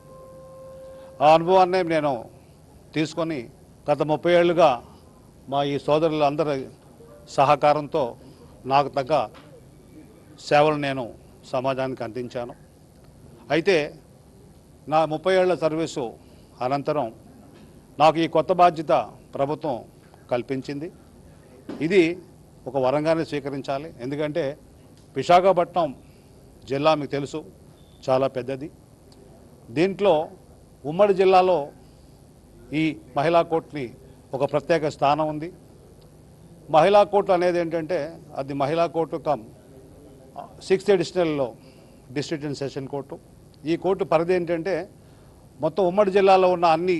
ఆ అనుభవాన్ని నేను తీసుకొని గత 30 ఏళ్లుగా మా ఈ సోదరులందరి సహకారంతో నాకు తగ్గ సేవలు నేను సమాజానికి అందించాను. అయితే నా 30 ఏళ్ల సర్వీసు అనంతరం నాకు ఈ కొత్త బాధ్యత ప్రభుత్వం కల్పించింది. ఇది ఒక వరంగానే స్వీకరించాలి. ఎందుకంటే విశాఖపట్నం జిల్లా మీకు తెలుసు చాలా పెద్దది. దీంట్లో ఉమ్మడి జిల్లాలో ఈ మహిళా కోర్టుని ఒక ప్రత్యేక స్థానం ఉంది. మహిళా కోర్టు అనేది ఏంటంటే అది మహిళా కోర్టు కమ్ 6th అడిషనల్లో డిస్ట్రిక్ట్ అండ్ సెషన్ కోర్టు. ఈ కోర్టు పరిధి ఏంటంటే మొత్తం ఉమ్మడి జిల్లాలో ఉన్న అన్ని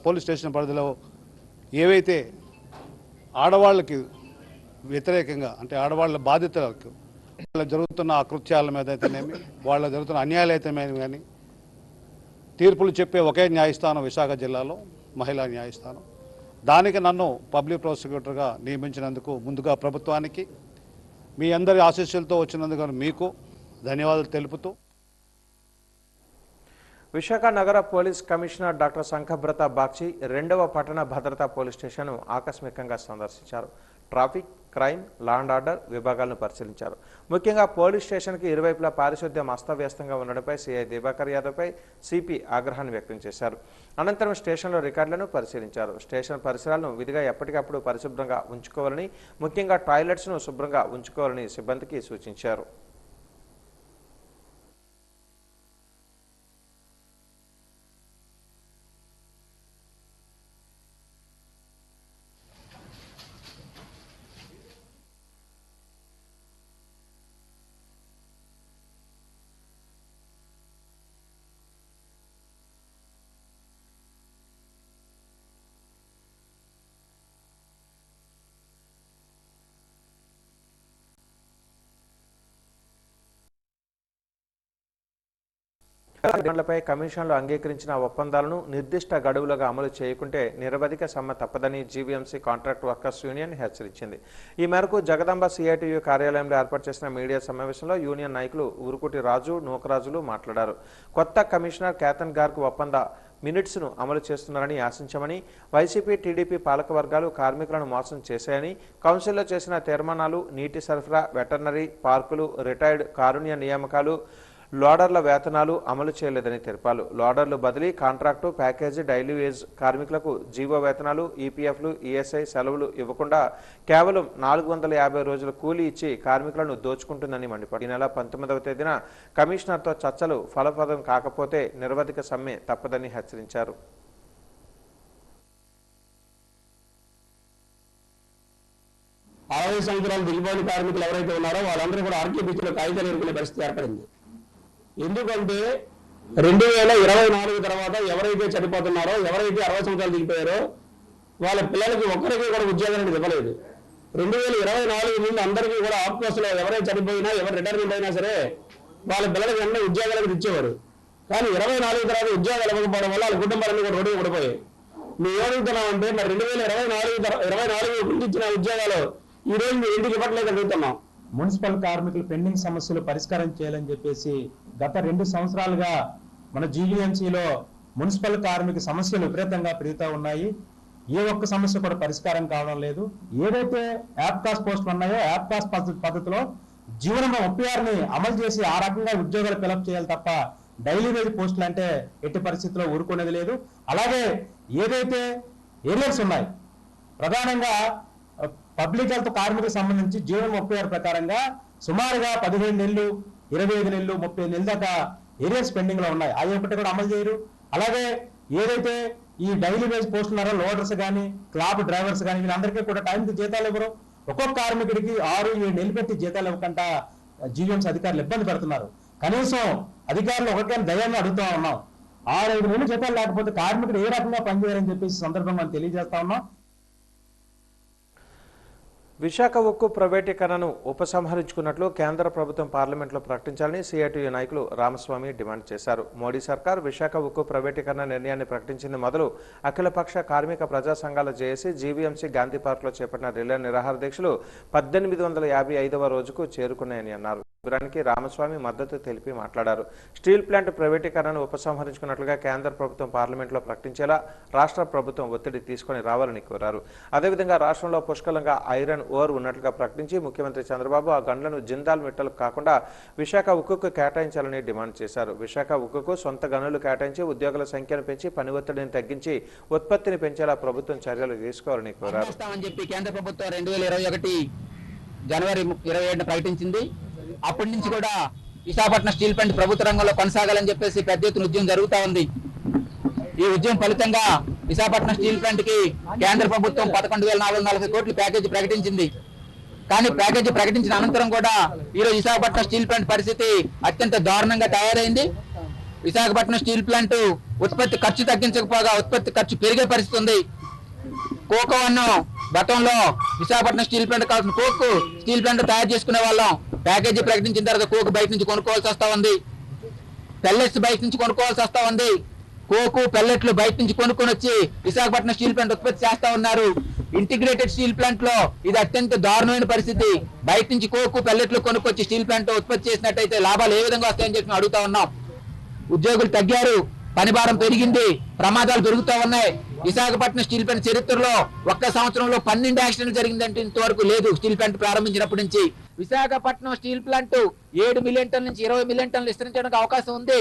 పోలీస్ స్టేషన్ పరిధిలో ఏవైతే ఆడవాళ్ళకి వ్యతిరేకంగా అంటే ఆడవాళ్ళ బాధితులకు వాళ్ళ జరుగుతున్న అకృత్యాల మీద అయితేనేమి, వాళ్ళ జరుగుతున్న అన్యాయాలు అయితేనేమి కానీ తీర్పులు చెప్పే ఒకే న్యాయస్థానం విశాఖ జిల్లాలో మహిళా న్యాయస్థానం. దానికి నన్ను పబ్లిక్ ప్రాసిక్యూటర్గా నియమించినందుకు ముందుగా ప్రభుత్వానికి, మీ అందరి ఆశీస్సులతో వచ్చినందుకు మీకు ధన్యవాదాలు తెలుపుతూ, విశాఖ నగర police commissioner doctor Shankhabrata Bakshi 2వ పట్టణ భద్రతా పోలీస్ స్టేషన్ను ఆకస్మికంగా సందర్శించారు. Traffic, crime, law and order విభాగాలను పరిశీలించారు. ముఖ్యంగా పోలీస్ స్టేషన్కి ఇరువైపులా పారిశుద్ధ్యం అస్తవ్యస్తంగా ఉండడంపై సిఐ దివాకర్ యాదవ్పై సిపి ఆగ్రహాన్ని వ్యక్తం చేశారు. అనంతరం స్టేషన్లో రికార్డులను పరిశీలించారు. స్టేషన్ పరిసరాలను విధిగా ఎప్పటికప్పుడు పరిశుభ్రంగా ఉంచుకోవాలని, ముఖ్యంగా టాయిలెట్స్ను శుభ్రంగా ఉంచుకోవాలని సిబ్బందికి సూచించారు. డిమాండ్లపై కమిషన్లు అంగీకరించిన ఒప్పందాలను నిర్దిష్ట గడువులుగా అమలు చేయకుంటే నిరవధిక సమ్మె తప్పదని జీవీఎంసీ కాంట్రాక్ట్ వర్కర్స్ యూనియన్ హెచ్చరించింది. ఈ మేరకు జగదాంబ సిఐటియు కార్యాలయంలో ఏర్పాటు చేసిన మీడియా సమావేశంలో యూనియన్ నాయకులు ఊరుకుటి రాజు, నూకరాజులు మాట్లాడారు. కొత్త కమిషనర్ కేతన్ గార్గ్ ఒప్పంద మినిట్స్ను అమలు చేస్తున్నారని ఆశించామని, వైసీపీ, టీడీపీ పాలకవర్గాలు కార్మికులను మోసం చేశాయని, కౌన్సిల్లో చేసిన తీర్మానాలు నీటి సరఫరా, వెటర్నరీ, పార్కులు, రిటైర్డ్, కారుణ్య నియామకాలు, లోడర్ల వేతనాలు అమలు చేయలేదని తెలిపారు. లోడర్లు బదిలీ, కాంట్రాక్టు, ప్యాకేజీ, డైలీ వేజ్ కార్మికులకు జీవో వేతనాలు, ఈపీఎఫ్లు, ఈఎస్ఐ సెలవులు ఇవ్వకుండా కేవలం 450 రోజుల కూలీ ఇచ్చి కార్మికులను దోచుకుంటుందని మండిపడ్డారు. ఈ నెల 19వ తేదీన కమిషనర్తో చర్చలు ఫలప్రదం కాకపోతే నిరవధిక సమ్మె తప్పదని హెచ్చరించారు. సంవత్సరాలు దిగుబడి కార్మికులు ఎవరైతే ఉన్నారో వాళ్ళందరూ కూడా ఆర్కే బీచ్లో కాగితాలు ఎదుర్కొనే పరిస్థితి ఏర్పడింది. ఎందుకంటే 2024 తర్వాత ఎవరైతే చనిపోతున్నారో, ఎవరైతే 60 సంవత్సరాలు దిగిపోయారో వాళ్ళ పిల్లలకి ఒక్కరికి కూడా ఉద్యోగాలను ఇవ్వలేదు. 2024 ముందు అందరికీ కూడా ఆఫ్కోర్స్లో ఎవరైతే చనిపోయినా, ఎవరు రిటైర్మెంట్ అయినా సరే వాళ్ళ పిల్లలకి వెంటనే ఉద్యోగాలకు ఇచ్చేవారు. కానీ 24 తర్వాత ఉద్యోగాలు ఇవ్వకపోవడం వల్ల వాళ్ళ కుటుంబాలన్నీ కూడా రోడ్డు పడిపోయాయి. మేము ఏమడుగుతున్నామంటే మరి 2024 ముందు ఇచ్చిన ఉద్యోగాలు ఈ రోజు మీరు ఎందుకు ఇవ్వట్లేదు అడుగుతున్నాం. మున్సిపల్ కార్మికులు పెండింగ్ సమస్యలు పరిష్కారం చేయాలని చెప్పేసి గత 2 సంవత్సరాలుగా మన జీవీఎంసీలో మున్సిపల్ కార్మిక సమస్యలు విపరీతంగా పెరుగుతూ ఉన్నాయి. ఏ ఒక్క సమస్య కూడా పరిష్కారం కావడం లేదు. ఏదైతే యాప్ కాస్ట్ పోస్టులు ఉన్నాయో యాప్ కాస్ట్ పద్ధతిలో జీవో నెంబర్ 36ని అమలు చేసి ఆ రకంగా ఉద్యోగాలు ఫిలప్ చేయాలి తప్ప డైలీ వేజ్ పోస్టులు అంటే ఎట్టి పరిస్థితుల్లో ఊరుకునేది లేదు. అలాగే ఏదైతే ఏరియాస్ ఉన్నాయి ప్రధానంగా పబ్లిక్ హెల్త్ కార్మికులకు సంబంధించి జీవో నెంబర్ 36 ప్రకారంగా సుమారుగా 15 నెలలు 25 నెలలు 30 నెలల దాకా ఏరియాస్ పెండింగ్ లో ఉన్నాయి. అవి ఒకటి కూడా అమలు చేయరు. అలాగే ఏదైతే ఈ డైలీ వేజ్ పోస్టులు ఉన్నారో లోడర్స్ కానీ క్లాబ్ డ్రైవర్స్ కానీ వీళ్ళందరికీ కూడా టైంకి జీతాలు ఇవ్వరు. ఒక్కొక్క కార్మికుడికి 6-7 నెలలు పెట్టి జీతాలు ఇవ్వకుండా జీవీఎంసీ అధికారులు ఇబ్బంది పెడుతున్నారు. కనీసం అధికారులు ఒకరికైనా దయాన్ని అడుగుతా ఉన్నాం. 6-5 నెలలు జీతాలు లేకపోతే కార్మికుడు ఏ రకంగా పనిచేయాలని చెప్పేసి సందర్భంగా మనం తెలియజేస్తా ఉన్నాం. విశాఖ ఉక్కు ప్రైవేటీకరణను ఉపసంహరించుకున్నట్లు కేంద్ర ప్రభుత్వం పార్లమెంట్లో ప్రకటించాలని సిఐటియు నాయకులు రామస్వామి డిమాండ్ చేశారు. మోడీ సర్కార్ విశాఖ ఉక్కు ప్రైవేటీకరణ నిర్ణయాన్ని ప్రకటించింది మొదలు అఖిలపక్ష కార్మిక ప్రజా సంఘాల జేఏసీ జీవీఎంసీ గాంధీ పార్క్లో చేపట్టిన రిలే నిరాహార దీక్షలు 1855వ రోజుకు చేరుకున్నాయని అన్నారు. శిబిరానికి రామస్వామి మద్దతు తెలిపి మాట్లాడారు. స్టీల్ ప్లాంట్ ప్రైవేటీకరణను ఉపసంహరించుకున్నట్లుగా కేంద్ర ప్రభుత్వం పార్లమెంట్లో ప్రకటించేలా రాష్ట్ర ప్రభుత్వం ఒత్తిడి తీసుకొని రావాలని కోరారు. అదేవిధంగా రాష్ట్రంలో పుష్కలంగా ఐరన్ ఓర్ ఉన్నట్లుగా ప్రకటించి ముఖ్యమంత్రి చంద్రబాబు ఆ గన్లను జిందాల్ మిట్టలకు కాకుండా విశాఖ ఉక్కుకు కేటాయించాలని డిమాండ్ చేశారు. విశాఖ ఉక్కుకు సొంత గనులు కేటాయించి ఉద్యోగుల సంఖ్యను పెంచి పని ఒత్తిడిని తగ్గించి ఉత్పత్తిని పెంచేలా ప్రభుత్వం చర్యలు తీసుకోవాలని కోరారు. కేంద్ర ప్రభుత్వం 2021 జనవరి 27న ప్రకటించింది. అప్పటి నుంచి కూడా విశాఖపట్నం స్టీల్ ప్లాంట్ ప్రభుత్వ రంగంలో కొనసాగాలని చెప్పేసి పెద్ద ఎత్తున ఉద్యమం జరుగుతూ ఉంది. ఈ ఉద్యమం ఫలితంగా విశాఖపట్నం స్టీల్ ప్లాంట్ కి కేంద్ర ప్రభుత్వం 11,440 కోట్ల ప్యాకేజీ ప్రకటించింది. కానీ ప్యాకేజీ ప్రకటించిన అనంతరం కూడా ఈరోజు విశాఖపట్నం స్టీల్ ప్లాంట్ పరిస్థితి అత్యంత దారుణంగా తయారైంది. విశాఖపట్నం స్టీల్ ప్లాంట్ ఉత్పత్తి ఖర్చు తగ్గించకపోగా ఉత్పత్తి ఖర్చు పెరిగే పరిస్థితి ఉంది. కోకో అన్నం గతంలో విశాఖపట్నం స్టీల్ ప్లాంట్ కావాల్సిన కోక్ స్టీల్ ప్లాంట్ తయారు చేసుకునే వాళ్ళం. ప్యాకేజీ ప్రకటించిన తర్వాత కోక్ బయట నుంచి కొనుక్కోవాల్సి వస్తా ఉంది. పెల్లెట్స్ బయట నుంచి కొనుక్కోవాల్సి వస్తా ఉంది. కోకు పెల్లెట్లు బయట నుంచి కొనుక్కొని వచ్చి విశాఖపట్నం స్టీల్ ప్లాంట్ ఉత్పత్తి చేస్తా ఉన్నారు. ఇంటిగ్రేటెడ్ స్టీల్ ప్లాంట్ లో ఇది అత్యంత దారుణమైన పరిస్థితి. బయట నుంచి కోకు పెల్లెట్లు కొనుక్కొచ్చి స్టీల్ ప్లాంట్ ఉత్పత్తి చేసినట్టయితే లాభాలు ఏ విధంగా వస్తాయని చెప్పి అడుగుతా ఉన్నాం. ఉద్యోగులు తగ్గారు, పనిభారం పెరిగింది, ప్రమాదాలు పెరుగుతూ ఉన్నాయి. విశాఖపట్నం స్టీల్ ప్లాంట్ చరిత్రలో ఒక్క సంవత్సరంలో 12 యాక్సిడెంట్లు జరిగిందంటే ఇంతవరకు లేదు. స్టీల్ ప్లాంట్ ప్రారంభించినప్పటి నుంచి విశాఖపట్నం స్టీల్ ప్లాంట్ 7 మిలియన్ టన్నుల నుంచి 20 మిలియన్ టన్నులు విస్తరించడానికి అవకాశం ఉంది.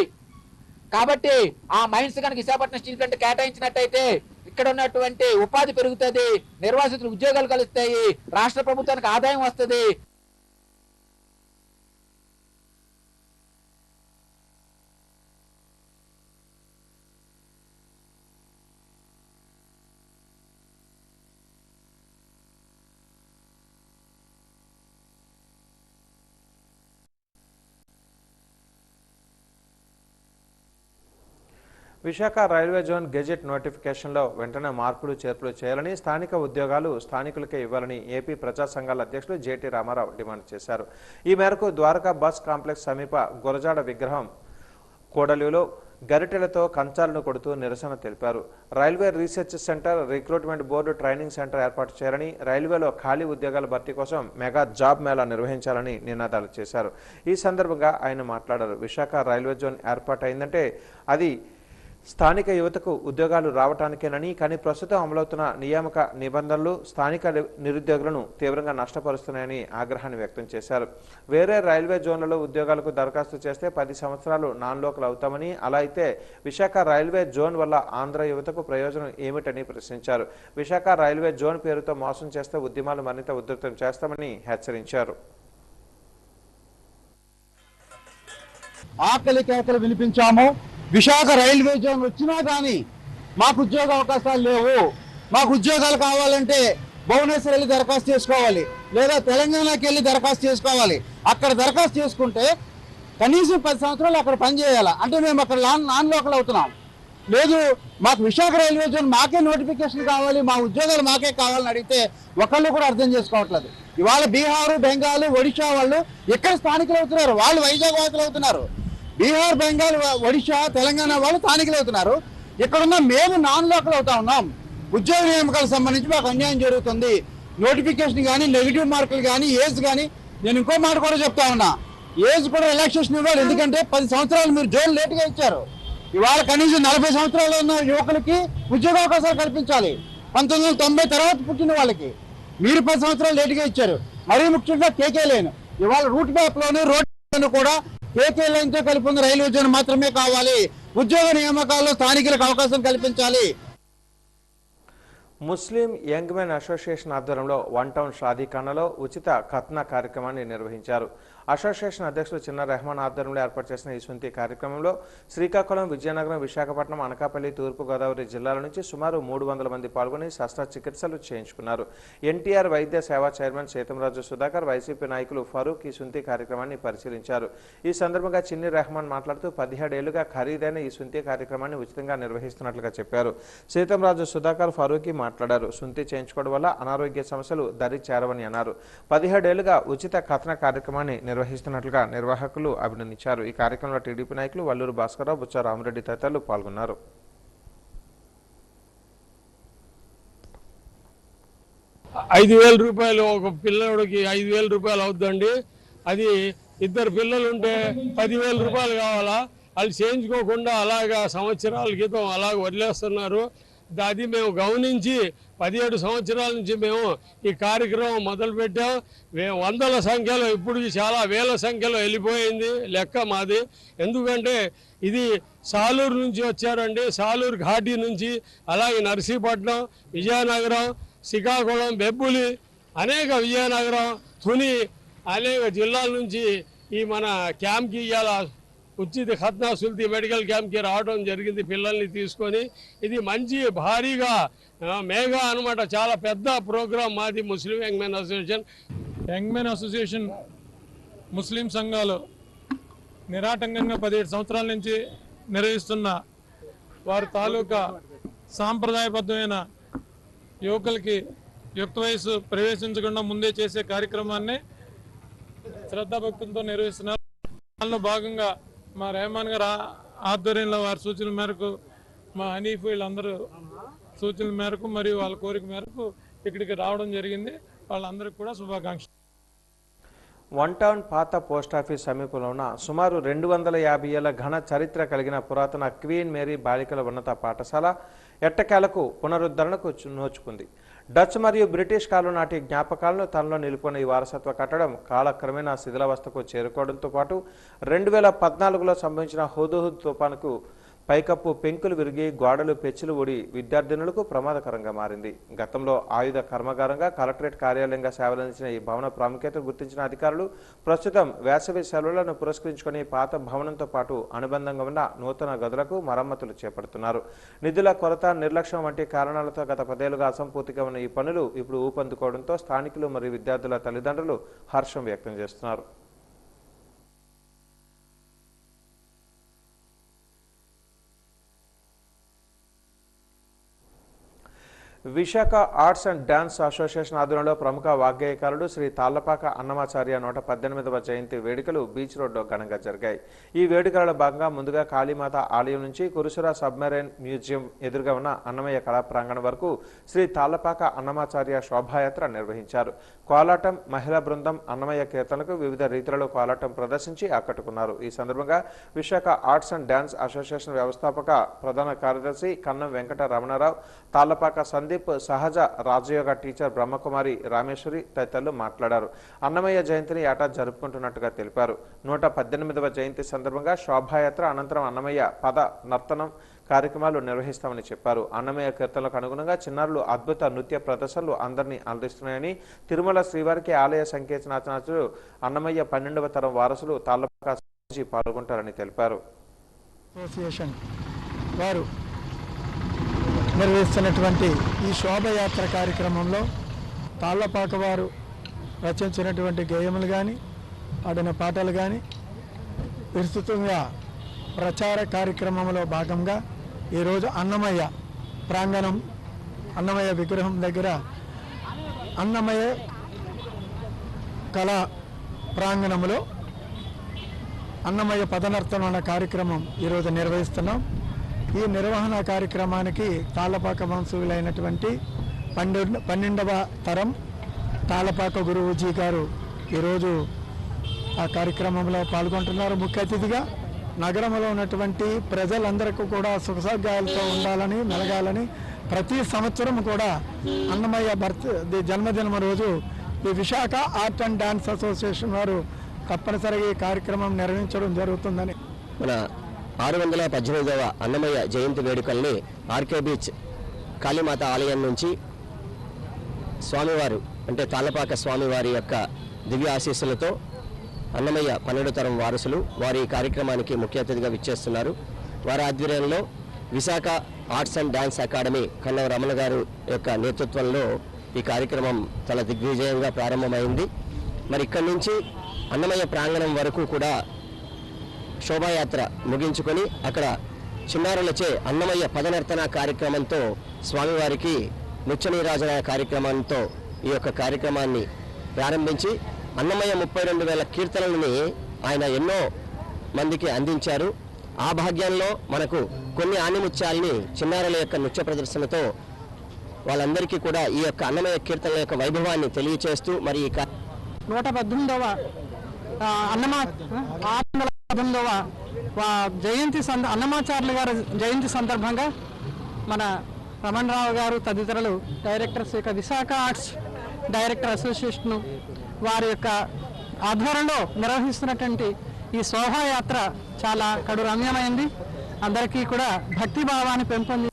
కాబట్టి ఆ మైన్స్ కనుక విశాఖపట్నం స్టీల్ ప్లాంట్ కేటాయించినట్టయితే ఇక్కడ ఉన్నటువంటి ఉపాధి పెరుగుతుంది, నిర్వాసితులు ఉద్యోగాలు కలుస్తాయి, రాష్ట్ర ప్రభుత్వానికి ఆదాయం వస్తుంది. విశాఖ రైల్వే జోన్ గెజెట్ నోటిఫికేషన్లో వెంటనే మార్పులు చేర్పులు చేయాలని, స్థానిక ఉద్యోగాలు స్థానికులకే ఇవ్వాలని ఏపీ ప్రజా సంఘాల అధ్యక్షులు జేటీ రామారావు డిమాండ్ చేశారు. ఈ మేరకు ద్వారకా బస్ కాంప్లెక్స్ సమీప గురజాడ విగ్రహం కోడలిలో గరిటెలతో కంచాలను కొడుతూ నిరసన తెలిపారు. Railway research centre, recruitment board training centre ఏర్పాటు చేయాలని, రైల్వేలో ఖాళీ ఉద్యోగాల భర్తీ కోసం మెగా జాబ్ మేళా నిర్వహించాలని నినాదాలు చేశారు. ఈ సందర్భంగా ఆయన మాట్లాడారు. విశాఖ రైల్వే జోన్ ఏర్పాటైందంటే అది స్థానిక యువతకు ఉద్యోగాలు రావటానికేనని, కానీ ప్రస్తుతం అమలవుతున్న నియామక నిబంధనలు స్థానిక నిరుద్యోగులను తీవ్రంగా నష్టపరుస్తున్నాయని ఆగ్రహాన్ని వ్యక్తం చేశారు. వేరే రైల్వే జోన్లలో ఉద్యోగాలకు దరఖాస్తు చేస్తే 10 సంవత్సరాలు నాన్ లోకల్ అవుతామని, అలా అయితే విశాఖ రైల్వే జోన్ వల్ల ఆంధ్ర యువతకు ప్రయోజనం ఏమిటని ప్రశ్నించారు. విశాఖ రైల్వే జోన్ పేరుతో మోసం చేస్తే ఉద్యమాలు మరింత ఉధృతం చేస్తామని హెచ్చరించారు. ఆకలి కేకలు వినిపించాము. విశాఖ రైల్వే జోన్ వచ్చినా కానీ మాకు ఉద్యోగ అవకాశాలు లేవు. మాకు ఉద్యోగాలు కావాలంటే భువనేశ్వర్ వెళ్ళి దరఖాస్తు చేసుకోవాలి, లేదా తెలంగాణకి వెళ్ళి దరఖాస్తు చేసుకోవాలి. అక్కడ దరఖాస్తు చేసుకుంటే కనీసం 10 సంవత్సరాలు అక్కడ పనిచేయాలి. అంటే మేము అక్కడ నాన్ లోకల్ అవుతున్నాం. లేదు, మాకు విశాఖ రైల్వే జోన్ మాకే నోటిఫికేషన్ కావాలి, మా ఉద్యోగాలు మాకే కావాలని అడిగితే ఒకళ్ళు కూడా అర్థం చేసుకోవట్లేదు. ఇవాళ బీహారు, బెంగాల్, ఒడిషా వాళ్ళు ఎక్కడ స్థానికులు అవుతున్నారు, వాళ్ళు వైజాగ్ వాసులు అవుతున్నారు. బీహార్, బెంగాల్, ఒడిషా, తెలంగాణ వాళ్ళు స్థానికులు అవుతున్నారు. ఇక్కడున్న మేము నాన్ లోకల్ అవుతా ఉన్నాం. ఉద్యోగ నియామకాలకు సంబంధించి మాకు అన్యాయం జరుగుతుంది. నోటిఫికేషన్ కానీ, నెగిటివ్ మార్కులు కానీ, ఏజ్ కానీ. నేను ఇంకో మాట కూడా చెప్తా ఉన్నా, ఏజ్ కూడా రిలాక్సేషన్ ఇవ్వాలి. ఎందుకంటే 10 సంవత్సరాలు మీరు జోన్ లేట్గా ఇచ్చారు. ఇవాళ కనీసం 40 సంవత్సరాలు ఉన్న యువకులకి ఉద్యోగ అవకాశాలు కల్పించాలి. 1990 తర్వాత పుట్టిన వాళ్ళకి మీరు 10 సంవత్సరాలు లేటుగా ఇచ్చారు. మరీ ముఖ్యంగా కేకే లేను ఇవాళ రూట్ మ్యాప్ లోని రోడ్డు కూడా ఏకే లైన్ తో కలిపి ఉన్న రైల్వే జోన్ మాత్రమే కావాలి. ఉద్యోగ నియామకాల్లో స్థానికులకు అవకాశం కల్పించాలి. ముస్లిం యంగ్ మెన్ అసోసియేషన్ ఆధ్వర్యంలో 1 టౌన్ షాదీఖానాలో ఉచిత ఖత్నా కార్యక్రమాన్ని నిర్వహించారు. అసోసియేషన్ అధ్యక్షులు చిన్న రెహమాన్ ఆధ్వర్యంలో ఏర్పాటు చేసిన ఈ సుంతి కార్యక్రమంలో శ్రీకాకుళం, విజయనగరం, విశాఖపట్నం, అనకాపల్లి, తూర్పుగోదావరి జిల్లాల నుంచి సుమారు 300 మంది పాల్గొని శస్త్రచికిత్సలు చేయించుకున్నారు. ఎన్టీఆర్ వైద్య సేవా చైర్మన్ సీతంరాజు సుధాకర్, వైసీపీ నాయకులు ఫరూక్ ఈ సుంతి కార్యక్రమాన్ని పరిశీలించారు. ఈ సందర్భంగా చిన్ని రెహమాన్ మాట్లాడుతూ 17 ఏళ్లుగా ఖరీదైన ఈ సుంతి కార్యక్రమాన్ని ఉచితంగా నిర్వహిస్తున్నట్లుగా చెప్పారు. సీతంరాజు సుధాకర్, ఫరూక్ మాట్లాడారు. సుంతి చేయించుకోవడం వల్ల అనారోగ్య సమస్యలు దరి చేరవని అన్నారు. 17 ఏళ్లుగా ఉచిత ఖత్నా కార్యక్రమాన్ని నిర్వహిస్తున్నట్లుగా నిర్వాహకులు అభినందించారు. ఈ కార్యక్రమంలో టీడీపీ నాయకులు వల్లూరు భాస్కరరావు, బుచ్చ రామరెడ్డి తదితరులు పాల్గొన్నారు. ₹5,000 ఒక పిల్లడికి ₹5,000 అవుతుందండి. అది 2 పిల్లలు ఉంటే ₹10,000 కావాలా? వాళ్ళు చేయించుకోకుండా అలాగా సంవత్సరాల క్రితం అలాగ వదిలేస్తున్నారు. అది మేము గమనించి 17 సంవత్సరాల నుంచి మేము ఈ కార్యక్రమం మొదలుపెట్టాం. వందల సంఖ్యలో ఇప్పుడు చాలా వేల సంఖ్యలో వెళ్ళిపోయింది లెక్క మాది. ఎందుకంటే ఇది సాలూరు నుంచి వచ్చారండి, సాలూరు ఘాటీ నుంచి, అలాగే నర్సీపట్నం, విజయనగరం, శ్రీకాకుళం, బెబ్బులి, అనేక విజయనగరం, తుని అనేక జిల్లాల నుంచి ఈ మన క్యాంప్కి ఇవాళ ఉచిత ఖత్నా సుల్తి మెడికల్ క్యాంప్కి రావడం జరిగింది పిల్లల్ని తీసుకొని. ఇది మంచి భారీగా మేఘా అనమాట, చాలా పెద్ద ప్రోగ్రాం మాది Muslim young men association. Young men association Muslim సంఘాలు నిరాటంకంగా 17 సంవత్సరాల నుంచి నిర్వహిస్తున్న వారి తాలూకా సాంప్రదాయబద్ధమైన యువకులకి యుక్త వయసు ప్రవేశించకుండా ముందే చేసే కార్యక్రమాన్ని శ్రద్ధాభక్తులతో నిర్వహిస్తున్నారు. దానిలో భాగంగా మా రెహమాన్ గారు ఆధ్వర్యంలో వారి సూచనల మేరకు, మా హనీఫ్ వీళ్ళందరూ సూచనల మేరకు మరియు వాళ్ళ కోరిక మేరకు ఇక్కడికి రావడం జరిగింది. వాళ్ళందరికీ కూడా శుభాకాంక్షలు. 1 టౌన్ పాత పోస్టాఫీస్ సమీపంలో ఉన్న సుమారు 250 ఏళ్ల ఘన చరిత్ర కలిగిన పురాతన క్వీన్ మేరీ బాలికల ఉన్నత పాఠశాల ఎట్టకేలకు పునరుద్ధరణకు నోచుకుంది. డచ్ మరియు బ్రిటిష్ కాలం నాటి జ్ఞాపకాలను తనలో నిలుపుకున్న ఈ వారసత్వ కట్టడం కాలక్రమేణా శిథిలావస్థకు చేరుకోవడంతో పాటు 2014లో సంభవించిన హుదూహుద్ తుఫానుకు పైకప్పు పెంకులు విరిగి గోడలు పెచ్చులు ఊడి విద్యార్థినులకు ప్రమాదకరంగా మారింది. గతంలో ఆయుధ కర్మాగారంగా కలెక్టరేట్ కార్యాలయంగా సేవలందించిన ఈ భవన ప్రాముఖ్యతను గుర్తించిన అధికారులు ప్రస్తుతం వేసవి సెలవులను పురస్కరించుకుని పాత భవనంతో పాటు అనుబంధంగా ఉన్న నూతన గదులకు మరమ్మతులు చేపడుతున్నారు. నిధుల కొరత, నిర్లక్ష్యం వంటి కారణాలతో గత 10 ఏళ్లుగా అసంపూర్తిగా ఉన్న ఈ పనులు ఇప్పుడు ఊపందుకోవడంతో స్థానికులు మరియు విద్యార్థుల తల్లిదండ్రులు హర్షం వ్యక్తం చేస్తున్నారు. Visakha arts and dance association ఆధ్వర్యంలో ప్రముఖ వాగ్గేయకారుడు శ్రీ తాళ్లపాక అన్నమాచార్య 118వ జయంతి వేడుకలు బీచ్ రోడ్లో ఘనంగా జరిగాయి. ఈ వేడుకలలో భాగంగా ముందుగా కాళీమాత ఆలయం నుంచి కురుసుర సబ్మెరైన్ మ్యూజియం ఎదురుగా ఉన్న అన్నమయ్య కళా ప్రాంగణం వరకు శ్రీ తాళ్లపాక అన్నమాచార్య శోభాయాత్ర నిర్వహించారు. కోలాటం, మహిళా బృందం అన్నమయ్య కీర్తనలకు వివిధ రీతులలో కోలాటం ప్రదర్శించి ఆకట్టుకున్నారు. ఈ సందర్భంగా Visakha arts and dance association వ్యవస్థాపక ప్రధాన కార్యదర్శి కన్నం వెంకట రమణారావు, తాళ్లపాక సందీప్, సహజ రాజయోగ టీచర్ బ్రహ్మకుమారి రామేశ్వరి తదితరులు మాట్లాడారు. అన్నమయ్య జయంతిని ఏటా జరుపుకుంటున్నట్టుగా తెలిపారు. 118వ జయంతి సందర్భంగా శోభాయాత్ర అనంతరం అన్నమయ్య పద నర్తనం కార్యక్రమాలు నిర్వహిస్తామని చెప్పారు. అన్నమయ్య కీర్తనలకు అనుగుణంగా చిన్నారులు అద్భుత నృత్య ప్రదర్శనలు అందరినీ అలరిస్తున్నాయని, తిరుమల శ్రీవారికి ఆలయ సంకీర్తనాచార్యులు అన్నమయ్య 12వ తరం వారసులు తాళ్లపాక పాల్గొంటారని తెలిపారు. అసోసియేషన్ వారు నిర్వహిస్తున్నటువంటి ఈ శోభయాత్ర కార్యక్రమంలో తాళ్లపాక వారు రచించినటువంటి గేయములు కానీ, పాడిన పాటలు కానీ విస్తృతంగా ప్రచార కార్యక్రమంలో భాగంగా ఈరోజు అన్నమయ్య ప్రాంగణం, అన్నమయ్య విగ్రహం దగ్గర అన్నమయ్య కళా ప్రాంగణంలో అన్నమయ్య పదనర్తనం అన్న కార్యక్రమం ఈరోజు నిర్వహిస్తున్నాం. ఈ నిర్వహణ కార్యక్రమానికి తాళ్లపాక వంశీయులైనటువంటి 12వ తరం తాళ్లపాక గురువుజీ గారు ఈరోజు ఆ కార్యక్రమంలో పాల్గొంటున్నారు. ముఖ్య అతిథిగా నగరంలో ఉన్నటువంటి ప్రజలందరికీ కూడా సుఖసౌకర్యాలతో ఉండాలని, మెలగాలని ప్రతి సంవత్సరం కూడా అన్నమయ్య జన్మదినం రోజు ఈ Visakha art and dance association వారు తప్పనిసరిగా ఈ కార్యక్రమం నిర్వహించడం జరుగుతుందని మన 618వ అన్నమయ్య జయంతి వేడుకల్ని ఆర్కే బీచ్ కాళీమాత ఆలయం నుంచి స్వామివారు అంటే తాళ్ళపాక స్వామివారి యొక్క దివ్య ఆశీస్సులతో అన్నమయ్య 12వ తరం వారసులు వారి కార్యక్రమానికి ముఖ్య అతిథిగా విచ్చేస్తున్నారు. వారి ఆధ్వర్యంలో Visakha arts and dance academy Kannava Ramana గారు యొక్క నేతృత్వంలో ఈ కార్యక్రమం చాలా దిగ్విజయంగా ప్రారంభమైంది. మరి ఇక్కడి నుంచి అన్నమయ్య ప్రాంగణం వరకు కూడా శోభాయాత్ర ముగించుకొని అక్కడ చిన్నారులచే అన్నమయ్య పదనర్తన కార్యక్రమంతో స్వామివారికి నృత్యనీరాజన కార్యక్రమంతో ఈ యొక్క కార్యక్రమాన్ని ప్రారంభించి అన్నమయ్య 32,000 కీర్తనలని ఆయన ఎన్నో మందికి అందించారు. ఆ భాగ్యంలో మనకు కొన్ని ఆణిముత్యాలని చిన్నారుల యొక్క నృత్య ప్రదర్శనతో వాళ్ళందరికీ కూడా ఈ యొక్క అన్నమయ్య కీర్తనల యొక్క వైభవాన్ని తెలియచేస్తూ మరి ఈ 118వ జయంతి అన్నమాచార్యులు గారి జయంతి సందర్భంగా మన రమణరావు గారు తదితరులు డైరెక్టర్స్ యొక్క విశాఖ ఆర్ట్స్ డైరెక్టర్ అసోసియేషన్ వారి యొక్క ఆధ్వర్యంలో నిర్వహిస్తున్నటువంటి ఈ శోభాయాత్ర చాలా కడు రమ్యమైంది. అందరికీ కూడా భక్తి భావాన్ని పెంపొంది.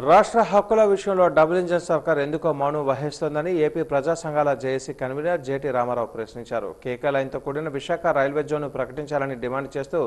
రాష్ట్ర హక్కుల విషయంలో డబుల్ ఇంజన్ సర్కార్ ఎందుకో మౌనం వహిస్తోందని ఏపీ ప్రజా సంఘాల జేఏసీ కన్వీనర్ జేటీ రామారావు ప్రశ్నించారు. కేకే లైన్తో కూడిన విశాఖ రైల్వే జోన్ను ప్రకటించాలని డిమాండ్ చేస్తూ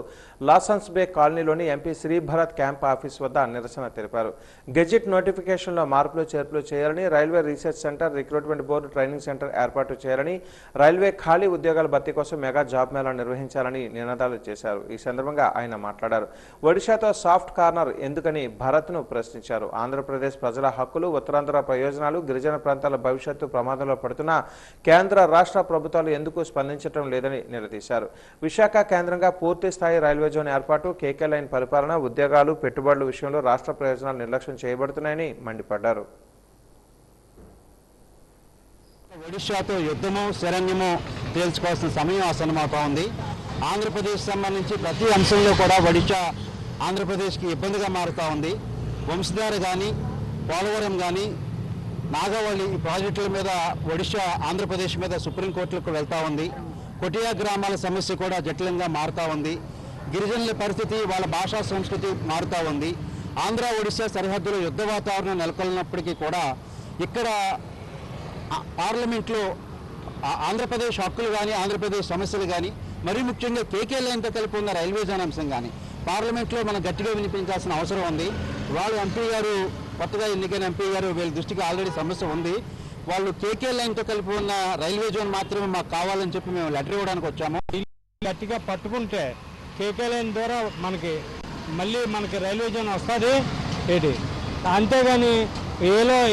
లాసన్స్ బే కాలనీలోని ఎంపీ శ్రీభరత్ క్యాంప్ ఆఫీస్ వద్ద నిరసన తెలిపారు. గెజిట్ నోటిఫికేషన్లో మార్పులు చేర్పులు చేయాలని, railway research centre, recruitment board training centre ఏర్పాటు చేయాలని, రైల్వే ఖాళీ ఉద్యోగాల భర్తీ కోసం మెగా జాబ్ మేళా నిర్వహించాలని నినాదాలు చేశారు. ఈ సందర్భంగా ఆయన మాట్లాడారు. ఒడిశాతో సాఫ్ట్ కార్నర్ ఎందుకని భరత్ను ప్రశ్నించారు. ఆంధ్రప్రదేశ్ ప్రజల హక్కులు, ఉత్తరాంధ్ర ప్రయోజనాలు, గిరిజన ప్రాంతాల భవిష్యత్తు ప్రమాదంలో పడుతున్న కేంద్ర రాష్ట్ర ప్రభుత్వాలు ఎందుకు స్పందించడం లేదని నిలదీశారు. విశాఖ కేంద్రంగా పూర్తి స్థాయి రైల్వే జోన్ ఏర్పాటు, కేకే లైన్ పరిపాలన, ఉద్యోగాలు, పెట్టుబడుల విషయంలో రాష్ట్ర ప్రయోజనాలు నిర్లక్ష్యం చేయబడుతున్నాయని మండిపడ్డారు. ఒడిశాతో యుద్ధమో శరణ్యమో తేల్చుకోవాల్సిన సమయం ఆసన్నమవుతా ఉంది. ఆంధ్రప్రదేశ్ సంబంధించి ప్రతి అంశంలో కూడా ఒడిశా ఆంధ్రప్రదేశ్కి ఇబ్బందిగా మారుతూ ఉంది. వంశధార కానీ, పోలవరం కానీ, నాగవల్లి ఈ ప్రాజెక్టుల మీద ఒడిశా ఆంధ్రప్రదేశ్ మీద సుప్రీంకోర్టులకు వెళ్తూ ఉంది. కొటియా గ్రామాల సమస్య కూడా జటిలంగా మారుతూ ఉంది. గిరిజనుల పరిస్థితి, వాళ్ళ భాషా సంస్కృతి మారుతూ ఉంది. ఆంధ్ర ఒడిశా సరిహద్దులో యుద్ధ వాతావరణం నెలకొల్లినప్పటికీ కూడా ఇక్కడ పార్లమెంట్లో ఆంధ్రప్రదేశ్ హక్కులు కానీ, ఆంధ్రప్రదేశ్ సమస్యలు కానీ, మరీ ముఖ్యంగా కేకే లైన్తో కలిపి ఉన్న రైల్వే జోన్ అంశం కానీ పార్లమెంట్లో మనం గట్టిగా వినిపించాల్సిన అవసరం ఉంది. వాళ్ళు ఎంపీ గారు, కొత్తగా ఎన్నికైన ఎంపీ గారు, వీళ్ళ దృష్టికి ఆల్రెడీ సమస్య ఉంది. వాళ్ళు కేకే లైన్తో కలిపి ఉన్న రైల్వే జోన్ మాత్రమే మాకు కావాలని చెప్పి మేము లెటర్ ఇవ్వడానికి వచ్చాము. గట్టిగా పట్టుకుంటే కేకే లైన్ ద్వారా మనకి రైల్వే జోన్ వస్తుంది ఏంటి, అంతేగాని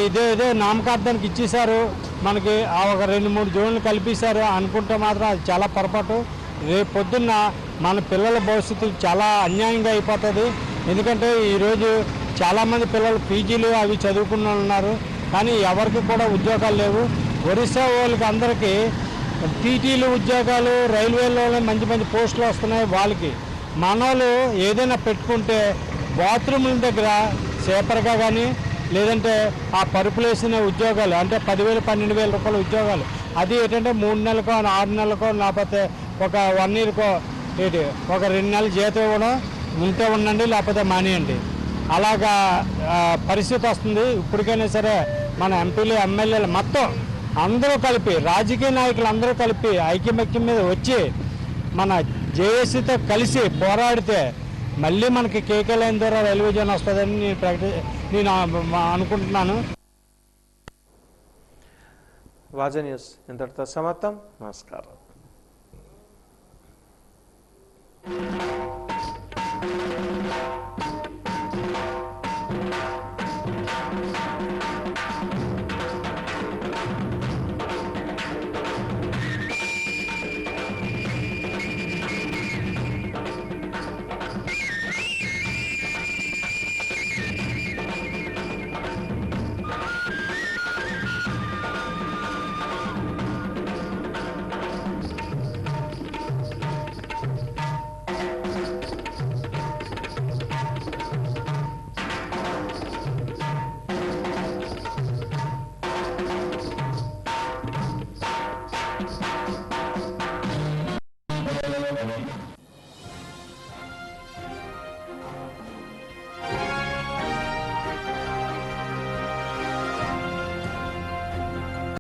ఇదే నామకార్థానికి ఇచ్చేశారు, మనకి ఒక 2-3 జోన్లు కల్పించారు అనుకుంటే మాత్రం అది చాలా పొరపాటు. రేపు పొద్దున్న మన పిల్లల భవిష్యత్తు చాలా అన్యాయంగా అయిపోతుంది. ఎందుకంటే ఈరోజు చాలామంది పిల్లలు పీజీలు అవి చదువుకున్న ఉన్నారు, కానీ ఎవరికి కూడా ఉద్యోగాలు లేవు. ఒరిస్సా వాళ్ళకి అందరికీ టీటీలు ఉద్యోగాలు, రైల్వేలోనే మంచి మంచి పోస్టులు వస్తున్నాయి వాళ్ళకి. మనోళ్ళు ఏదైనా పెట్టుకుంటే బాత్రూముల దగ్గర సేపర్గా కానీ, లేదంటే ఆ పరుపులు వేసిన ఉద్యోగాలు అంటే 10,000, 12,000 రూపాయల ఉద్యోగాలు, అది ఏంటంటే 3 నెలలకో 6 నెలలకో లేకపోతే ఒక 1 ఇయర్కో ఒక 2 నెలల జీతం ఇవ్వడం, ఉంటే ఉండండి లేకపోతే మానేయండి, అలాగా పరిస్థితి వస్తుంది. ఇప్పటికైనా సరే మన ఎంపీలు, ఎమ్మెల్యేలు మొత్తం అందరూ కలిపి, రాజకీయ నాయకులు అందరూ కలిపి ఐక్యమత్యం మీద వచ్చి మన జేఏసీతో కలిసి పోరాడితే మళ్ళీ మనకి కేకే లైన్ ద్వారా రైల్వే జోన్ వస్తుందని నేను అనుకుంటున్నాను. వాజా న్యూస్ ఇంతటితో సమాప్తం. నమస్కారం.